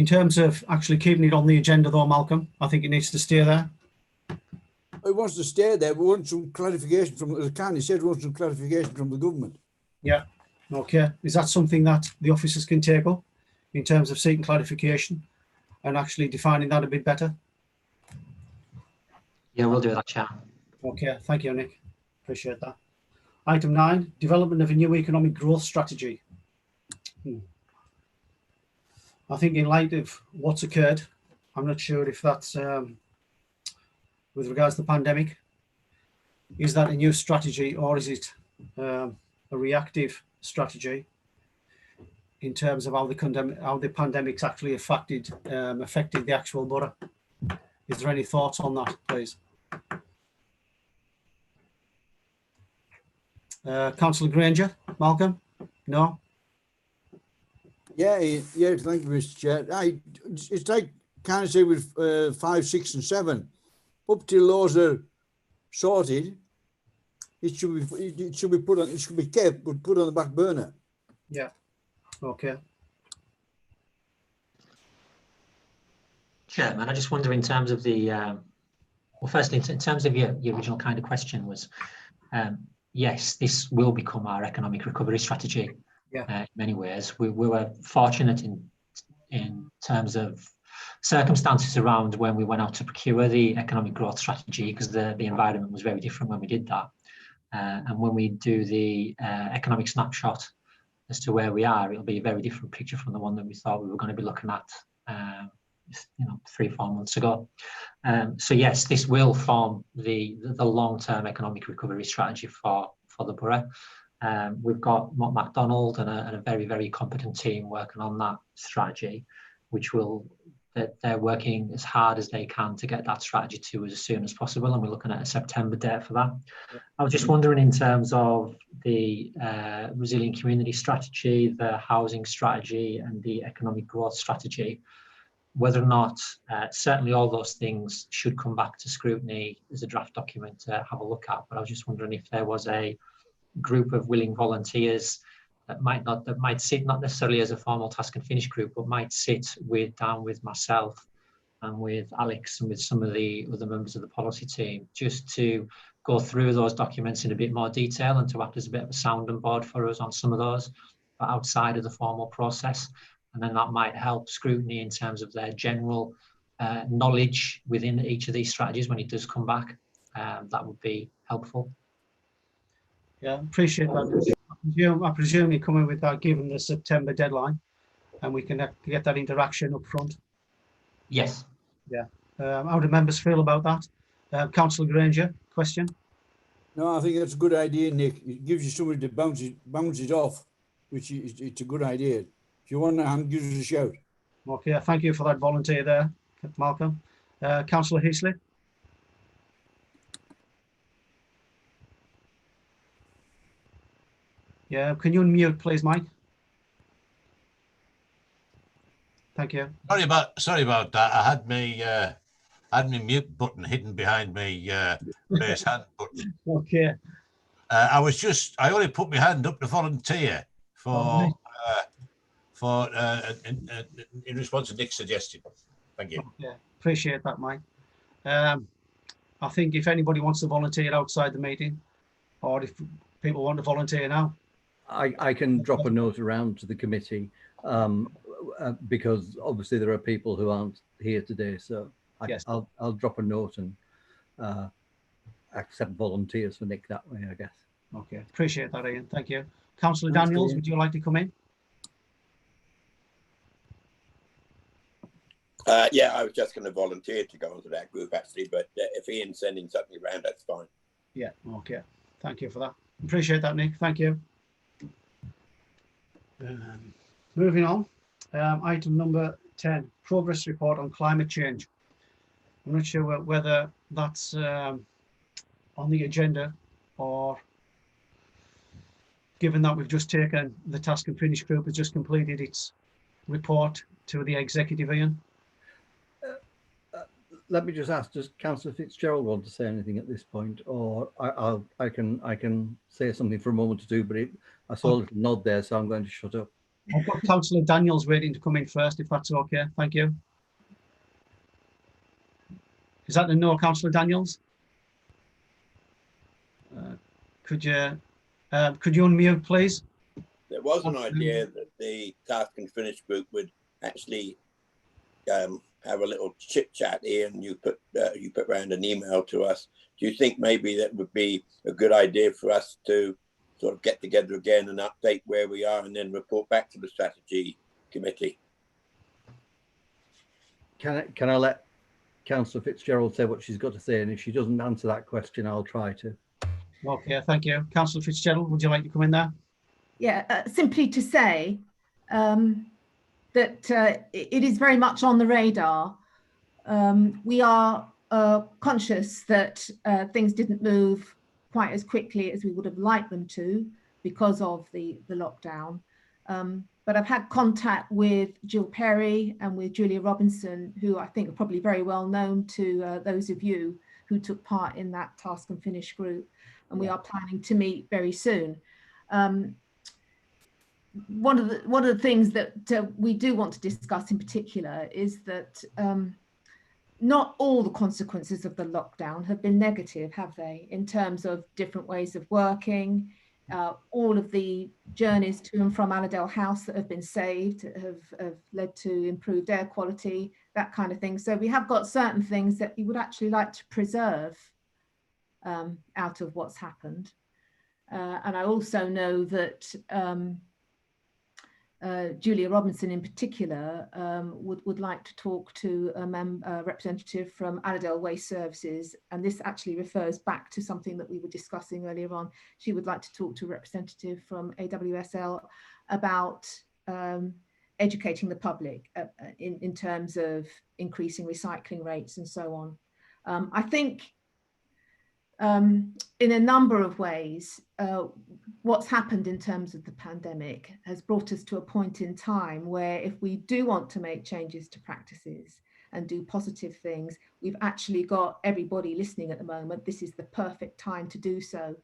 terms of actually keeping it on the agenda though, Malcolm, I think it needs to stay there. It wants to stay there. We want some clarification from, as Carney said, we want some clarification from the government. Yeah, okay. Is that something that the officers can take up in terms of seeking clarification and actually defining that a bit better? Yeah, we'll do that, Chair. Okay, thank you, Nick. Appreciate that. Item 9, development of a new economic growth strategy. I think in light of what's occurred, I'm not sure if that's with regards to the pandemic, is that a new strategy, or is it a reactive strategy in terms of how the pandemic's actually affected the actual borough? Is there any thoughts on that, please? Councillor Granger, Malcolm? No? Yeah, thank you, Mr. Chair. It's like, kind of say with 5, 6 and 7, up till those are sorted, it should be put on, it should be kept, but put on the back burner. Yeah, okay. Chairman, I just wonder in terms of the, well, firstly, in terms of your original kind of question was, yes, this will become our economic recovery strategy. Yeah. In many ways. We were fortunate in terms of circumstances around when we went out to procure the economic growth strategy, because the environment was very different when we did that. And when we do the economic snapshot as to where we are, it'll be a very different picture from the one that we thought we were going to be looking at 3-4 months ago. So yes, this will form the long-term economic recovery strategy for the borough. We've got Mott MacDonald and a very, very competent team working on that strategy, which they're working as hard as they can to get that strategy to us as soon as possible, and we're looking at a September date for that. I was just wondering, in terms of the resilient community strategy, the housing strategy and the economic growth strategy, whether or not certainly all those things should come back to scrutiny as a draft document to have a look at, but I was just wondering if there was a group of willing volunteers that might sit not necessarily as a formal task and finish group, but might sit down with myself and with Alex and with some of the other members of the policy team, just to go through those documents in a bit more detail and to act as a bit of a sounding board for us on some of those, but outside of the formal process. And then that might help scrutiny in terms of their general knowledge within each of these strategies when it does come back. That would be helpful. Yeah, appreciate that. I presume you're coming with that given the September deadline, and we can get that interaction up front. Yes. Yeah. How do members feel about that? Councillor Granger, question? No, I think that's a good idea, Nick. It gives you somebody to bounce it off, which is it's a good idea. If you want a hand, give us a shout. Okay, thank you for that volunteer there, Malcolm. Councillor Heasley. Yeah, can you unmute, please, Mike? Thank you. Sorry about that. I had my mute button hidden behind me raise hand button. Okay. I only put my hand up to volunteer for in response to Nick's suggestion. Thank you. Yeah, appreciate that, Mike. I think if anybody wants to volunteer outside the meeting, or if people want to volunteer now. I can drop a note around to the committee because obviously there are people who aren't here today. So Yes. I'll drop a note and accept volunteers for Nick that way, I guess. Okay, appreciate that, Ian. Thank you. Councillor Thanks, Daniels, Ian. would you like to come in? Yeah, I was just going to volunteer to go into that group actually, but if Ian's sending something around, that's fine. Yeah, okay. Thank you for that. Appreciate that, Nick. Thank you. Moving on, item number 10, progress report on climate change. I'm not sure whether that's on the agenda, or given that we've just taken the task and finish group has just completed its report to the executive, Ian. Let me just ask, does Councillor Fitzgerald want to say anything at this point, or I can say something for a moment or two, but I saw a little nod there, so I'm going to shut up. I've got Councillor Daniels waiting to come in first, if that's okay. Thank you. Is that a no, Councillor Daniels? Could you unmute, please? There was an idea that the task and finish group would actually have a little chit chat here, and you put around an email to us. Do you think maybe that would be a good idea for us to sort of get together again and update where we are, and then report back to the strategy committee? Can I let Councillor Fitzgerald say what she's got to say, and if she doesn't answer that question, I'll try to. Okay, thank you. Councillor Fitzgerald, would you like to come in there? Yeah, simply to say that it is very much on the radar. We are conscious that things didn't move quite as quickly as we would have liked them to because of the lockdown. But I've had contact with Jill Perry and with Julia Robinson, who I think are probably very well known to those of you who took part in that task and finish group. And we are planning to meet very soon. One of the things that we do want to discuss in particular is that not all the consequences of the lockdown have been negative, have they? In terms of different ways of working, all of the journeys to and from Allerdale House that have been saved have led to improved air quality, that kind of thing. So we have got certain things that we would actually like to preserve out of what's happened. And I also know that Julia Robinson in particular would like to talk to a representative from Allerdale Waste Services, and this actually refers back to something that we were discussing earlier on. She would like to talk to a representative from AWSL about educating the public in terms of increasing recycling rates and so on. I think in a number of ways, what's happened in terms of the pandemic has brought us to a point in time where if we do want to make changes to practices and do positive things, we've actually got everybody listening at the moment. This is the perfect time to do so.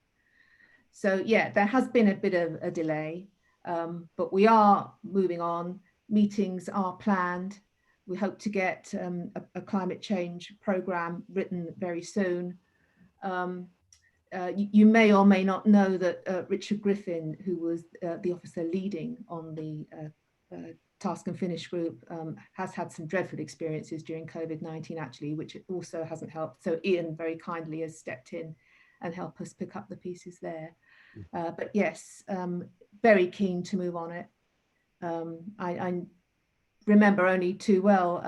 So yeah, there has been a bit of a delay, but we are moving on. Meetings are planned. We hope to get a climate change programme written very soon. You may or may not know that Richard Griffin, who was the officer leading on the task and finish group, has had some dreadful experiences during COVID-19 actually, which also hasn't helped. So Ian very kindly has stepped in and helped us pick up the pieces there. But yes, very keen to move on it. I remember only too well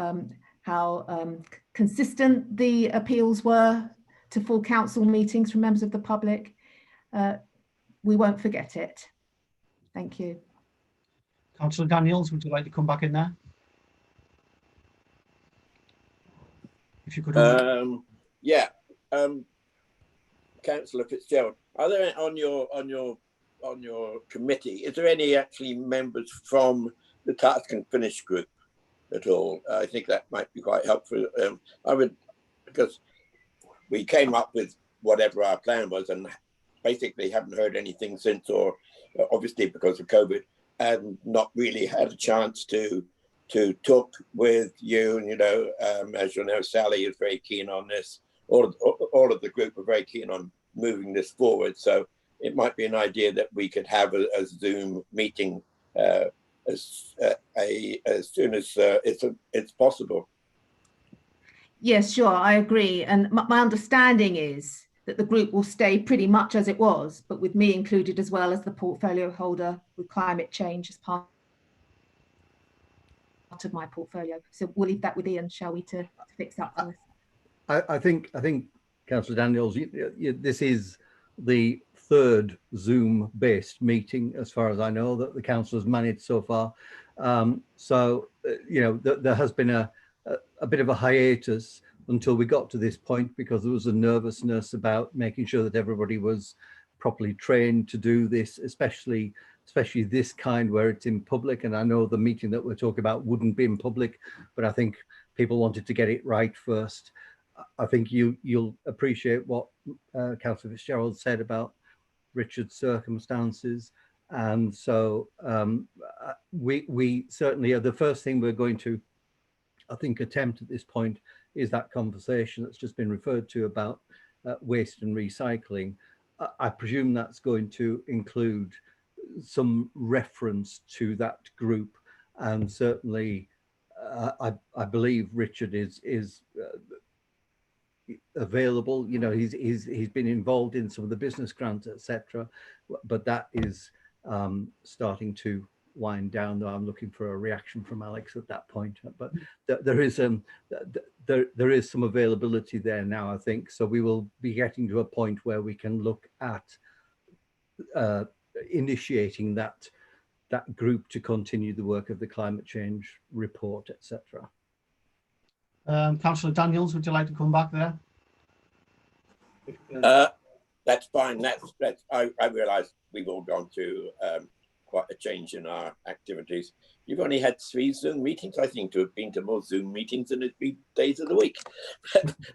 how consistent the appeals were to full council meetings from members of the public, we won't forget it. Thank you. Councillor Daniels, would you like to come back in there? If you could. Yeah. Councillor Fitzgerald, are there on your committee, is there any actually members from the task and finish group at all? I think that might be quite helpful. I would, because we came up with whatever our plan was and basically haven't heard anything since, or obviously because of COVID, and not really had a chance to talk with you. And, you know, as you know, Sally is very keen on this. All of the group are very keen on moving this forward. So it might be an idea that we could have a Zoom meeting as soon as it's possible. Yes, sure, I agree. And my understanding is that the group will stay pretty much as it was, but with me included as well as the portfolio holder with climate change as part of my portfolio. So we'll leave that with Ian, shall we, to fix that for us. I think Councillor Daniels, this is the third Zoom-based meeting, as far as I know, that the council has managed so far. You know, there has been a bit of a hiatus until we got to this point, because there was a nervousness about making sure that everybody was properly trained to do this, especially this kind where it's in public. And I know the meeting that we're talking about wouldn't be in public, but I think people wanted to get it right first. I think you'll appreciate what Councillor Fitzgerald said about Richard's circumstances. And so we certainly are. The first thing we're going to, I think, attempt at this point is that conversation that's just been referred to about waste and recycling. I presume that's going to include some reference to that group, and certainly I believe Richard is available. You know, he's been involved in some of the business grants, etc. But that is starting to wind down, though I'm looking for a reaction from Alex at that point. But there is some availability there now, I think. So we will be getting to a point where we can look at initiating that group to continue the work of the climate change report, etc. Councillor Daniels, would you like to come back there? That's fine. I realise we've all gone through quite a change in our activities. You've only had 3 Zoom meetings. I think to have been to more Zoom meetings than it'd be days of the week.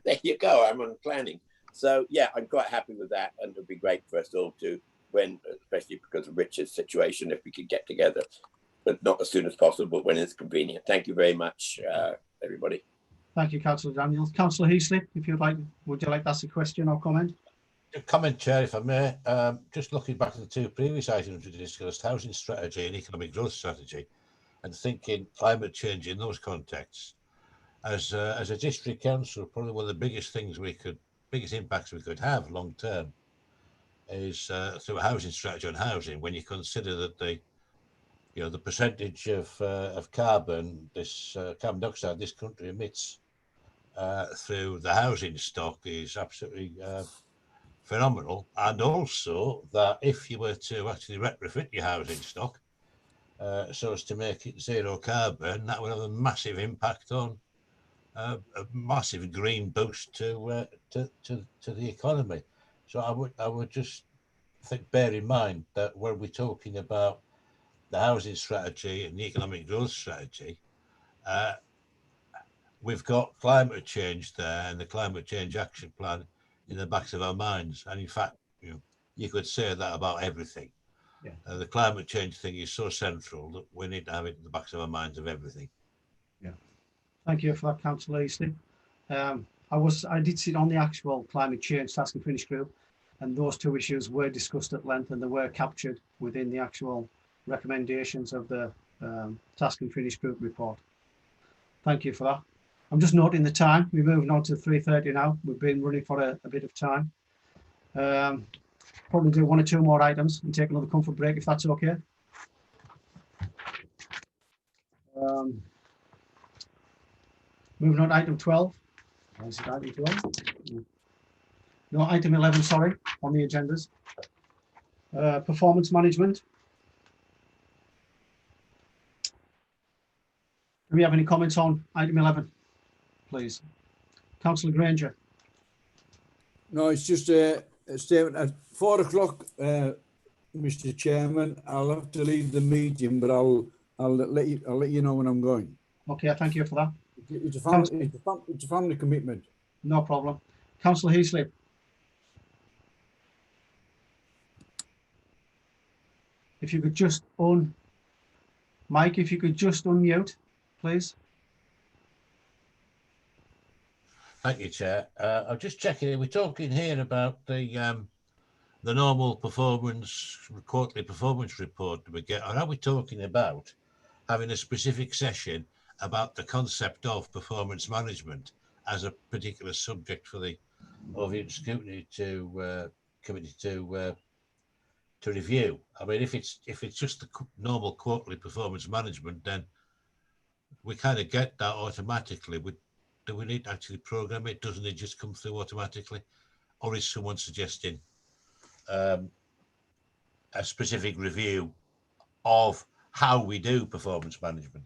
There you go. I'm on planning. So yeah, I'm quite happy with that, and it'd be great for us all to, especially because of Richard's situation, if we could get together, but not as soon as possible, when it's convenient. Thank you very much, everybody. Thank you, Councillor Daniels. Councillor Heasley, if you'd like, would you like to ask a question or comment? A comment, Chair, if I may. Just looking back at the 2 previous items we discussed, housing strategy and economic growth strategy, and thinking climate change in those contexts. As a district council, probably one of the biggest impacts we could have long term is through a housing strategy on housing. When you consider that the percentage of carbon, carbon dioxide this country emits through the housing stock is absolutely phenomenal. And also that if you were to actually retrofit your housing stock so as to make it zero carbon, that would have a massive impact on a massive green boost to the economy. So I would just bear in mind that when we're talking about the housing strategy and the economic growth strategy, we've got climate change there and the climate change action plan in the backs of our minds. And in fact, you could say that about everything. Yeah. The climate change thing is so central that we need to have it in the backs of our minds of everything. Yeah. Thank you for that, Councillor Eastley. I did sit on the actual climate change task and finish group, and those 2 issues were discussed at length, and they were captured within the actual recommendations of the task and finish group report. Thank you for that. I'm just noting the time. We're moving on to 3:30 now. We've been running for a bit of time. Probably do 1 or 2 more items and take another comfort break, if that's okay. Moving on to item 12. Is it item 12? No, item 11, sorry, on the agendas. Performance management. Do we have any comments on item 11, please? Councillor Granger. No, it's just a statement at 4 o'clock, Mr. Chairman. I'll have to leave the meeting, but I'll let you know when I'm going. Okay, thank you for that. It's a family commitment. No problem. Councillor Heasley. If you could just Mike, if you could just unmute, please. Thank you, Chair. I'm just checking. We're talking here about the normal quarterly performance report that we get. Or are we talking about having a specific session about the concept of performance management as a particular subject for the Overview and Scrutiny committee to review? I mean, if it's just the normal quarterly performance management, then we kind of get that automatically. Do we need to actually program it? Doesn't it just come through automatically? Or is someone suggesting a specific review of how we do performance management?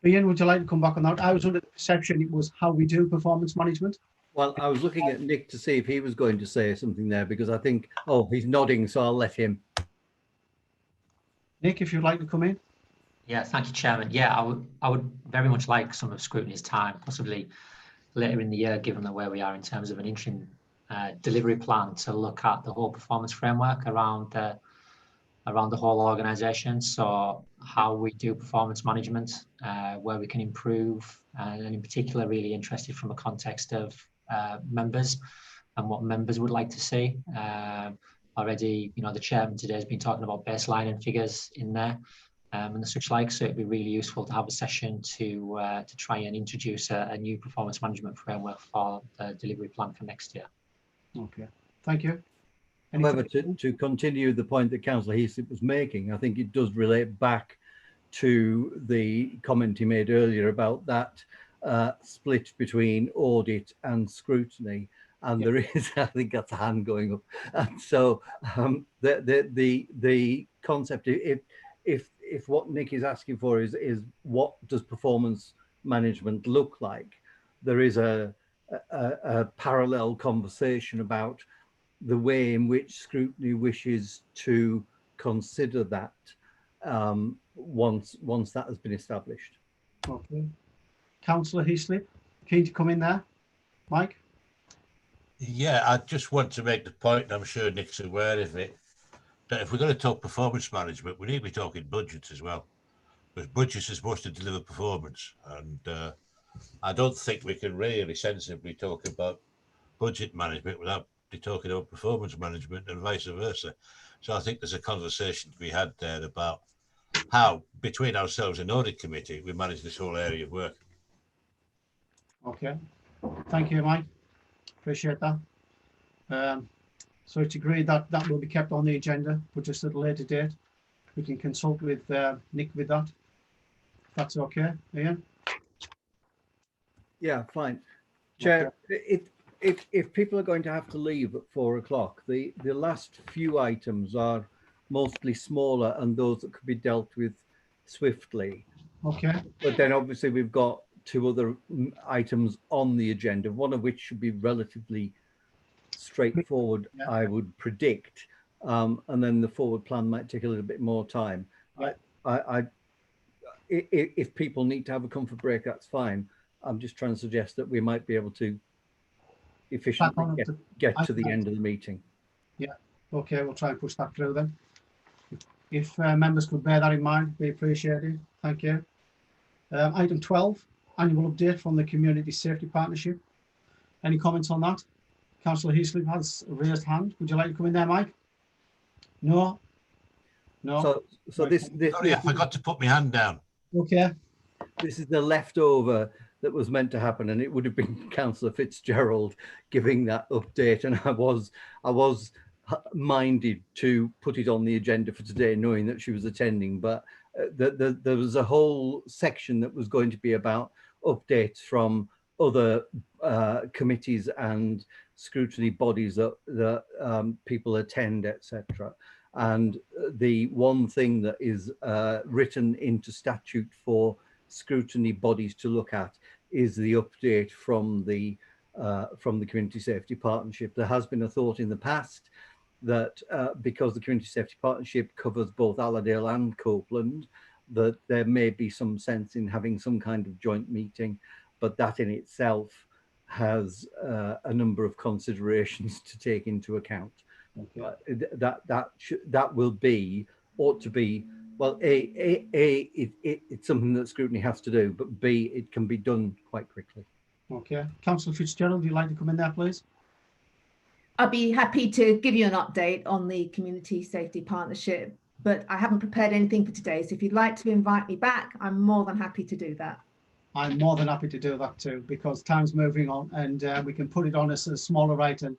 Ian, would you like to come back on that? I was under the perception it was how we do performance management. Well, I was looking at Nick to see if he was going to say something there, because I think, oh, he's nodding, so I'll let him. Nick, if you'd like to come in. Yeah, thank you, Chairman. Yeah, I would very much like some of Scrutiny's time, possibly later in the year, given where we are in terms of an interim delivery plan, to look at the whole performance framework around the whole organisation. So how we do performance management, where we can improve, and in particular, really interested from a context of members and what members would like to see. Already, the chairman today has been talking about baseline and figures in there. And the such like, so it'd be really useful to have a session to try and introduce a new performance management framework for the delivery plan for next year. Okay, thank you. However, to continue the point that Councillor Heaslip was making, I think it does relate back to the comment he made earlier about that split between audit and scrutiny. And there is, I think that's a hand going up. And so the concept, if what Nick is asking for is what does performance management look like, there is a parallel conversation about the way in which scrutiny wishes to consider that once that has been established. Okay. Councillor Heaslip, keen to come in there? Mike? Yeah, I just want to make the point, and I'm sure Nick's aware of it, that if we're going to talk performance management, we need to be talking budgets as well, because budgets are supposed to deliver performance. And I don't think we can really sensibly talk about budget management without talking about performance management, and vice versa. So I think there's a conversation to be had there about how, between ourselves and audit committee, we manage this whole area of work. Okay, thank you, Mike. Appreciate that. So it's agreed that that will be kept on the agenda, but just at a later date. We can consult with Nick with that. That's okay, Ian? Yeah, fine. Chair, Okay. If people are going to have to leave at 4 o'clock, the last few items are mostly smaller and those that could be dealt with swiftly. Okay. But then obviously we've got two other items on the agenda, one of which should be relatively straightforward, yeah. I would predict. And then the forward plan might take a little bit more time. Yeah. If people need to have a comfort break, that's fine. I'm just trying to suggest that we might be able to efficiently get to the end of the meeting. Yeah, okay, we'll try and push that through then. If members could bear that in mind, we appreciate it. Thank you. Item 12, annual update from the Community Safety Partnership. Any comments on that? Councillor Heaslip has a raised hand. Would you like to come in there, Mike? No? No? So this Sorry, I forgot to put my hand down. Okay. This is the leftover that was meant to happen, and it would have been Councillor Fitzgerald giving that update, and I was minded to put it on the agenda for today, knowing that she was attending, but there was a whole section that was going to be about updates from other committees and scrutiny bodies that people attend, etc. And the one thing that is written into statute for scrutiny bodies to look at is the update from the Community Safety Partnership. There has been a thought in the past that because the Community Safety Partnership covers both Allerdale and Copeland, that there may be some sense in having some kind of joint meeting, but that in itself has a number of considerations to take into account. Okay. That will be, ought to be, well, it's something that scrutiny has to do, but B, it can be done quite quickly. Okay, Councillor Fitzgerald, would you like to come in there, please? I'd be happy to give you an update on the Community Safety Partnership, but I haven't prepared anything for today. So if you'd like to invite me back, I'm more than happy to do that. I'm more than happy to do that too, because time's moving on, and we can put it on as a smaller item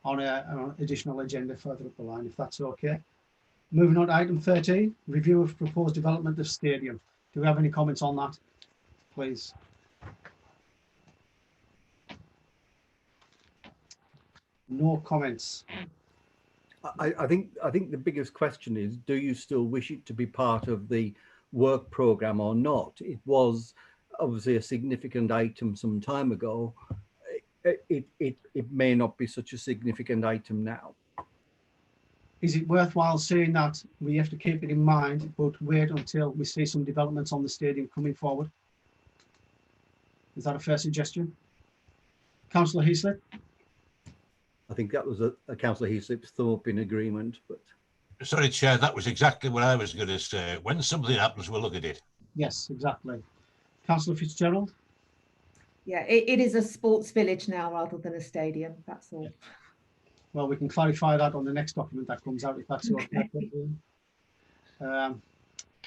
on an additional agenda further up the line, if that's okay. Moving on to item 13, review of proposed development of stadium. Do we have any comments on that, please? No comments. I think the biggest question is, do you still wish it to be part of the work programme or not? It was obviously a significant item some time ago. It may not be such a significant item now. Is it worthwhile saying that we have to keep it in mind, but wait until we see some developments on the stadium coming forward? Is that a fair suggestion? Councillor Heaslip? I think that was a Councillor Heaslip's thought in agreement, but. Sorry, Chair, that was exactly what I was going to say. When something happens, we'll look at it. Yes, exactly. Councillor Fitzgerald? Yeah, it is a sports village now rather than a stadium, that's all. Well, we can clarify that on the next document that comes out, if that's okay.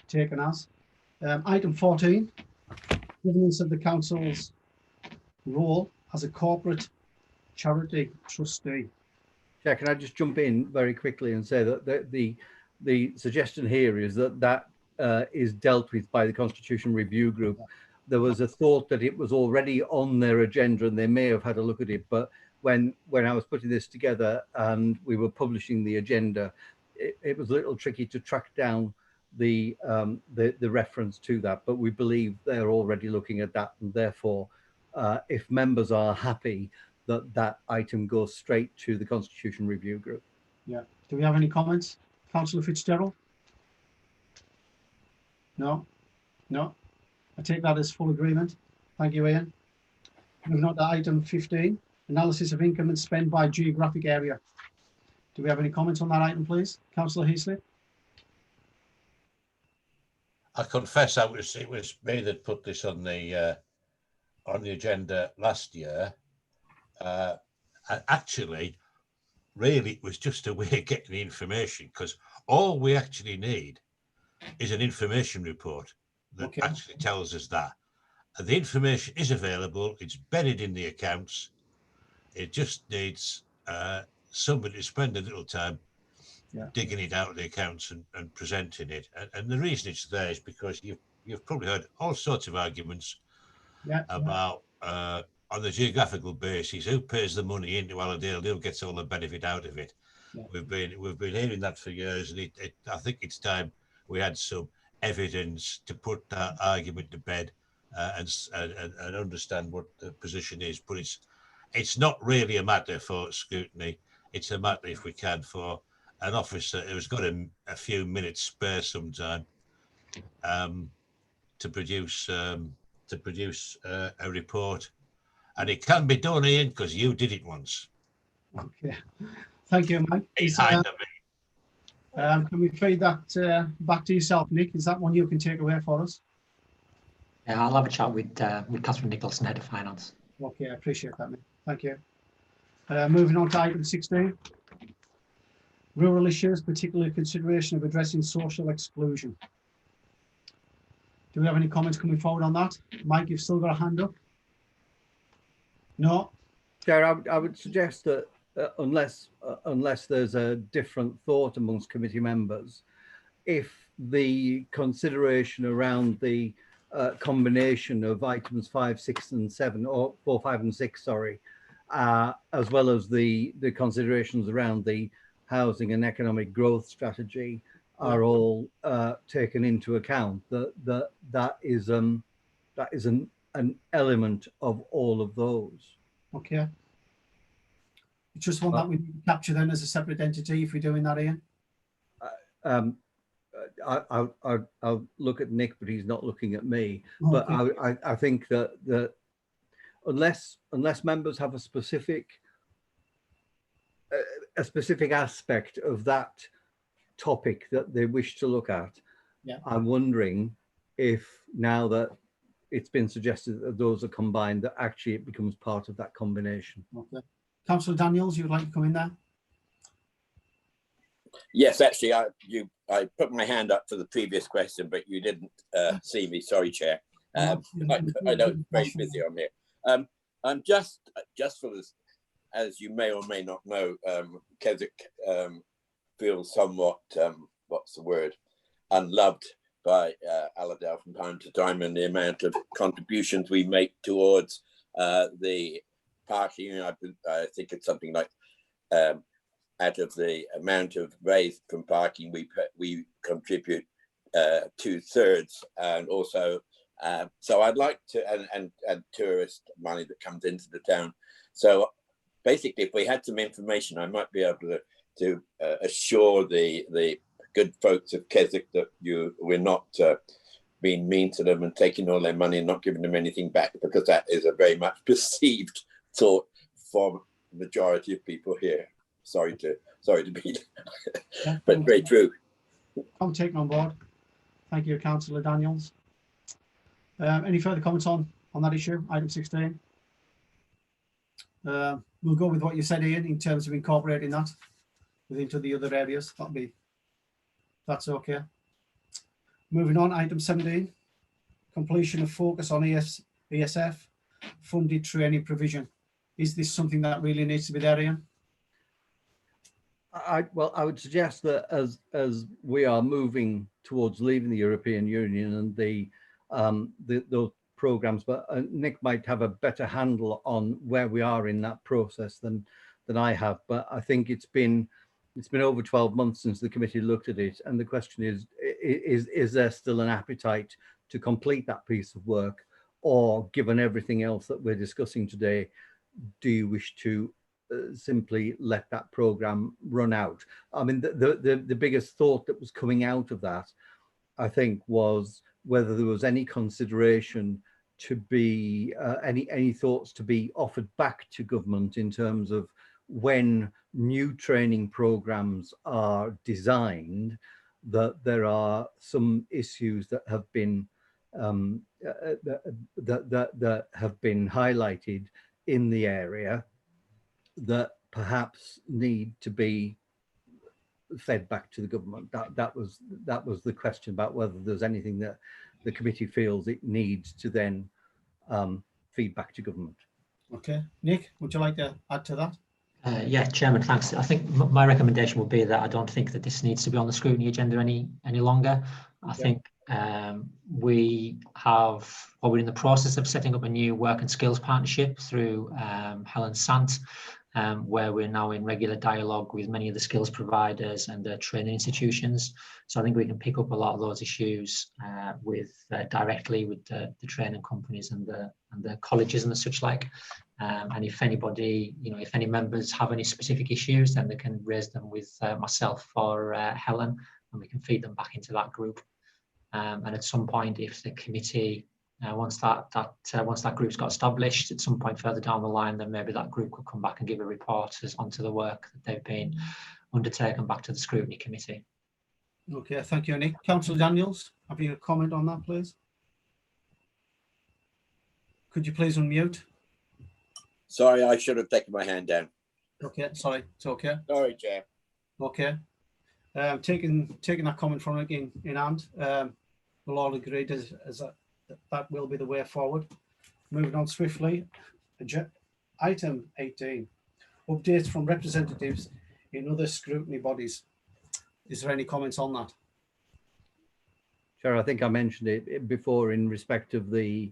Taken as. Item 14, governance of the council's role as a corporate charity trustee. Yeah, can I just jump in very quickly and say that the suggestion here is that is dealt with by the Constitution Review Group. There was a thought that it was already on their agenda and they may have had a look at it, but when I was putting this together and we were publishing the agenda, it was a little tricky to track down the reference to that, but we believe they're already looking at that, and therefore if members are happy that item goes straight to the Constitution Review Group. Yeah. Do we have any comments? Councillor Fitzgerald? No? No? I take that as full agreement. Thank you, Ian. Moving on to item 15, analysis of income and spend by geographic area. Do we have any comments on that item, please? Councillor Heaslip? I confess it was me that put this on the agenda last year. And actually, really, it was just a way of getting the information, because all we actually need is an information report that actually tells us that. And the information is available, it's buried in the accounts. It just needs somebody to spend a little time digging it out of the accounts and presenting it. And the reason it's there is because you've probably heard all sorts of arguments about on the geographical basis, who pays the money into Allerdale, who gets all the benefit out of it. We've been hearing that for years, and I think it's time we had some evidence to put that argument to bed and understand what the position is. But it's not really a matter for scrutiny. It's a matter, if we can, for an officer who's got a few minutes spare sometime to produce a report. And it can be done, Ian, because you did it once. Okay. Thank you, Mike. Can we feed that back to yourself, Nick? Is that one you can take away for us? Yeah, I'll have a chat with Catherine Nicholson, Head of Finance. Okay, I appreciate that, Nick. Thank you. Moving on to item 16. Rural issues, particularly consideration of addressing social exclusion. Do we have any comments coming forward on that? Mike, you've still got a hand up? No? Chair, I would suggest that unless there's a different thought amongst committee members, if the consideration around the combination of items 5, 6 and 7, or 4, 5 and 6, sorry, as well as the considerations around the housing and economic growth strategy are all taken into account. That is an element of all of those. Okay. You just want that we capture then as a separate entity if we're doing that, Ian? I'll look at Nick, but he's not looking at me. Okay. But I think that unless members have a specific aspect of that topic that they wish to look at, yeah, I'm wondering if now that it's been suggested that those are combined, that actually it becomes part of that combination. Okay. Councillor Daniels, you would like to come in there? Yes, actually, I put my hand up for the previous question, but you didn't see me. Sorry, Chair. I know it's very busy on here. I'm just for this, as you may or may not know, Keswick feels somewhat, what's the word, unloved by Allerdale from time to time, and the amount of contributions we make towards the parking. I think it's something like out of the amount of raised from parking, we contribute 2/3, and also so I'd like to, and tourist money that comes into the town. So basically, if we had some information, I might be able to assure the good folks of Keswick that we're not being mean to them and taking all their money and not giving them anything back, because that is a very much perceived thought for the majority of people here. Sorry to be, but very true. I'm taken on board. Thank you, Councillor Daniels. Any further comments on that issue, item 16? We'll go with what you said, Ian, in terms of incorporating that into the other areas. That's okay. Moving on, item 17, completion of focus on ESF funded through any provision. Is this something that really needs to be there, Ian? I would suggest that as we are moving towards leaving the European Union and those programs, but Nick might have a better handle on where we are in that process than I have. But I think it's been over 12 months since the committee looked at it, and the question is there still an appetite to complete that piece of work, or given everything else that we're discussing today, do you wish to simply let that program run out? I mean, the biggest thought that was coming out of that, I think, was whether there was any consideration to be any thoughts to be offered back to government in terms of when new training programs are designed, that there are some issues that have been that have been highlighted in the area that perhaps need to be fed back to the government. That was the question about whether there's anything that the committee feels it needs to then feed back to government. Okay, Nick, would you like to add to that? Yeah, Chairman, thanks. I think my recommendation would be that I don't think that this needs to be on the scrutiny agenda any longer. I think we're in the process of setting up a new work and skills partnership through Helen Sant, where we're now in regular dialogue with many of the skills providers and the training institutions. So I think we can pick up a lot of those issues directly with the training companies and the colleges and the such like. And if anybody, if any members have any specific issues, then they can raise them with myself or Helen, and we can feed them back into that group. And at some point, if the committee once that group's got established, at some point further down the line, then maybe that group could come back and give a report onto the work that they've been undertaken back to the scrutiny committee. Okay, thank you, Nick. Councillor Daniels, have you a comment on that, please? Could you please unmute? Sorry, I should have taken my hand down. Okay, sorry, it's okay. Sorry, Chair. Okay. Taking that comment from Nick in hand, we'll all agree that will be the way forward. Moving on swiftly, item 18, updates from representatives in other scrutiny bodies. Is there any comments on that? Chair, I think I mentioned it before in respect of the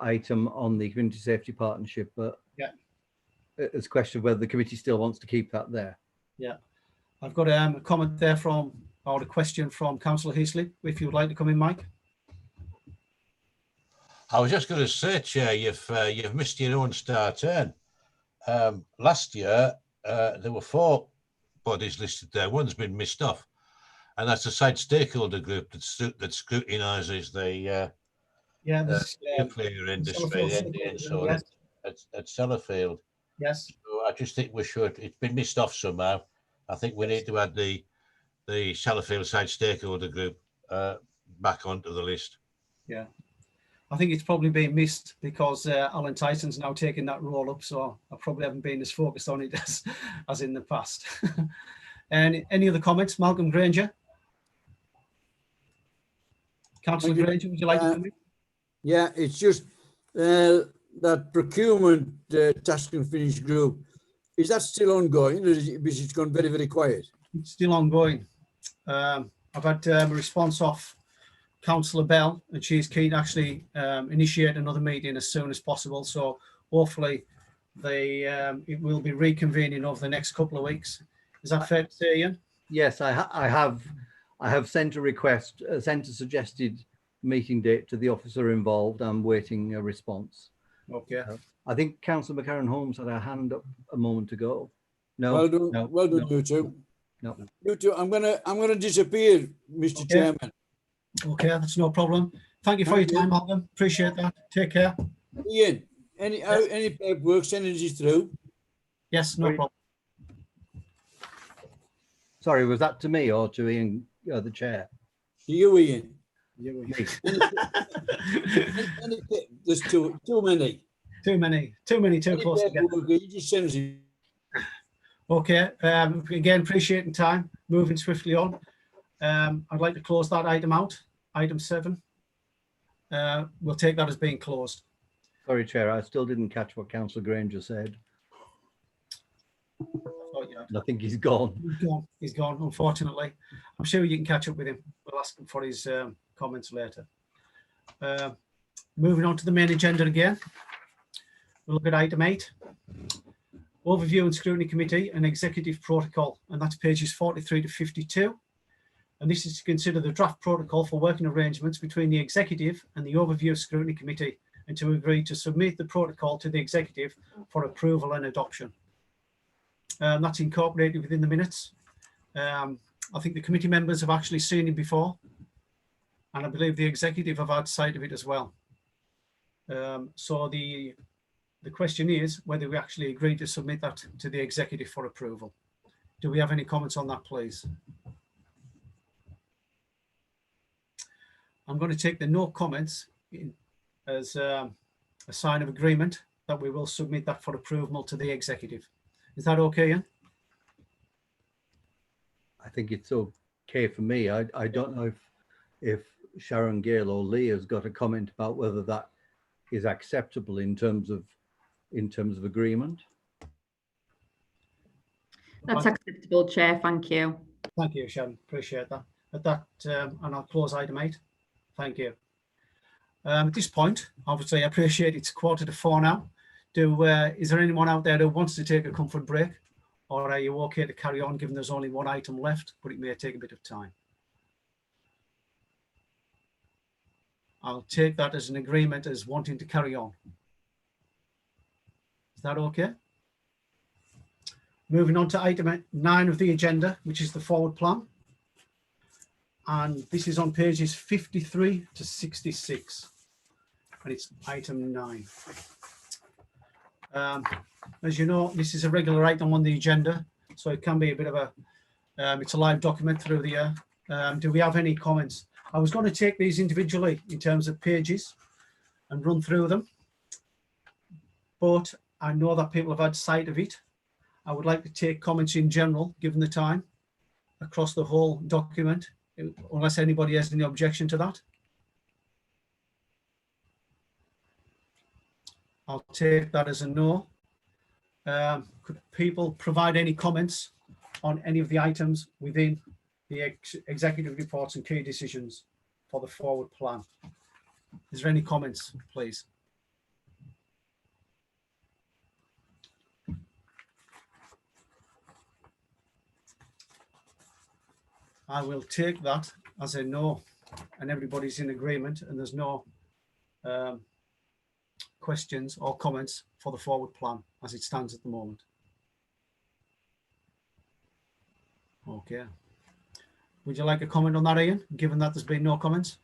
item on the community safety partnership, but Yeah. it's a question of whether the committee still wants to keep that there. Yeah. I've got a comment there or a question from Councillor Heasley, if you would like to come in, Mike. I was just going to say, Chair, you've missed your own star turn. Last year, there were 4 bodies listed there. One's been missed off, and that's a site stakeholder group that scrutinises the nuclear industry at Sellafield. Yes. So I just think we should. It's been missed off somehow. I think we need to add the Sellafield site stakeholder group back onto the list. Yeah. I think it's probably been missed because Alan Tyson's now taking that role up, so I probably haven't been as focused on it as in the past. And any other comments? Malcolm Granger? Councillor Granger, would you like to come in? Yeah, it's just that procurement task and finish group. Is that still ongoing, or is it, because it's gone very, very quiet? It's still ongoing. I've had a response off Councillor Bell, and she's keen to actually initiate another meeting as soon as possible. So hopefully it will be reconvening over the next couple of weeks. Is that fair to say, Ian? Yes, I have sent a request, sent a suggested meeting date to the officer involved. I'm waiting a response. Okay. I think Councillor McCarran Holmes had her hand up a moment ago. No. Well done, no, well done, no, you two. No. You two. I'm gonna disappear, Mr. Chairman. Okay, that's no problem. Thank you for your time, Malcolm. Appreciate that. Take care. Ian, any paperwork sending these through? Yes, no problem. Sorry, was that to me or to Ian, the chair? To you, Ian. You, Me. There's too many. Too many, too close together. You just send us in. Okay, again, appreciating time, moving swiftly on. I'd like to close that item out, item 7. We'll take that as being closed. Sorry, Chair, I still didn't catch what Councillor Granger said. I think he's gone. He's gone, unfortunately. I'm sure you can catch up with him. We'll ask him for his comments later. Moving on to the main agenda again. We'll look at item 8. Overview and Scrutiny Committee and Executive Protocol, and that's pages 43 to 52. And this is to consider the draft protocol for working arrangements between the Executive and the Overview Scrutiny Committee, and to agree to submit the protocol to the Executive for approval and adoption. That's incorporated within the minutes. I think the committee members have actually seen it before, and I believe the Executive have had sight of it as well. So the question is whether we actually agree to submit that to the Executive for approval. Do we have any comments on that, please? I'm going to take the no comments as a sign of agreement that we will submit that for approval to the Executive. Is that okay, Ian? I think it's okay for me. I don't know if Sharon Gale or Lee has got a comment about whether that is acceptable in terms of agreement. That's acceptable, Chair. Thank you. Thank you, Sharon. Appreciate that. At that, and I'll close item 8. Thank you. At this point, obviously, I appreciate it's 3:45 now. Is there anyone out there who wants to take a comfort break, or are you okay to carry on given there's only one item left, but it may take a bit of time? I'll take that as an agreement as wanting to carry on. Is that okay? Moving on to item 9 of the agenda, which is the forward plan. And this is on pages 53 to 66. And it's item 9. As you know, this is a regular item on the agenda, so it can be a bit of a, it's a live document through the year. Do we have any comments? I was going to take these individually in terms of pages and run through them, but I know that people have had sight of it. I would like to take comments in general, given the time, across the whole document, unless anybody has any objection to that. I'll take that as a no. Could people provide any comments on any of the items within the executive reports and key decisions? for the forward plan. Is there any comments, please? I will take that as a no, and everybody's in agreement, and there's no questions or comments for the forward plan as it stands at the moment. Okay. Would you like a comment on that, Ian, given that there's been no comments?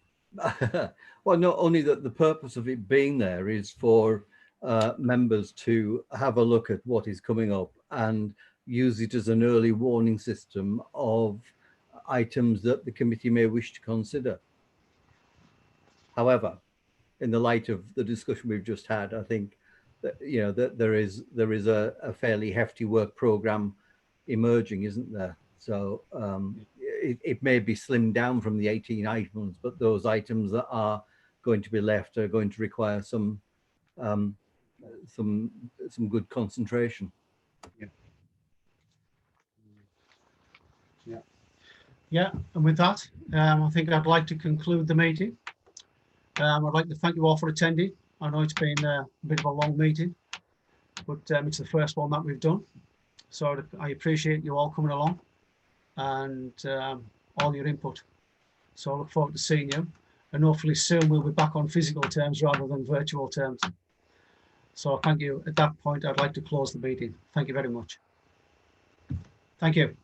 Well, not only that the purpose of it being there is for members to have a look at what is coming up and use it as an early warning system of items that the committee may wish to consider. However, in the light of the discussion we've just had, I think that, you know, that there is a fairly hefty work programme emerging, isn't there? So it may be slimmed down from the 18 items, but those items that are going to be left are going to require some good concentration. Yeah, and with that, I think I'd like to conclude the meeting. I'd like to thank you all for attending. I know it's been a bit of a long meeting, but it's the first one that we've done. So I appreciate you all coming along and all your input. So I look forward to seeing you, and hopefully soon we'll be back on physical terms rather than virtual terms. So thank you. At that point, I'd like to close the meeting. Thank you very much. Thank you.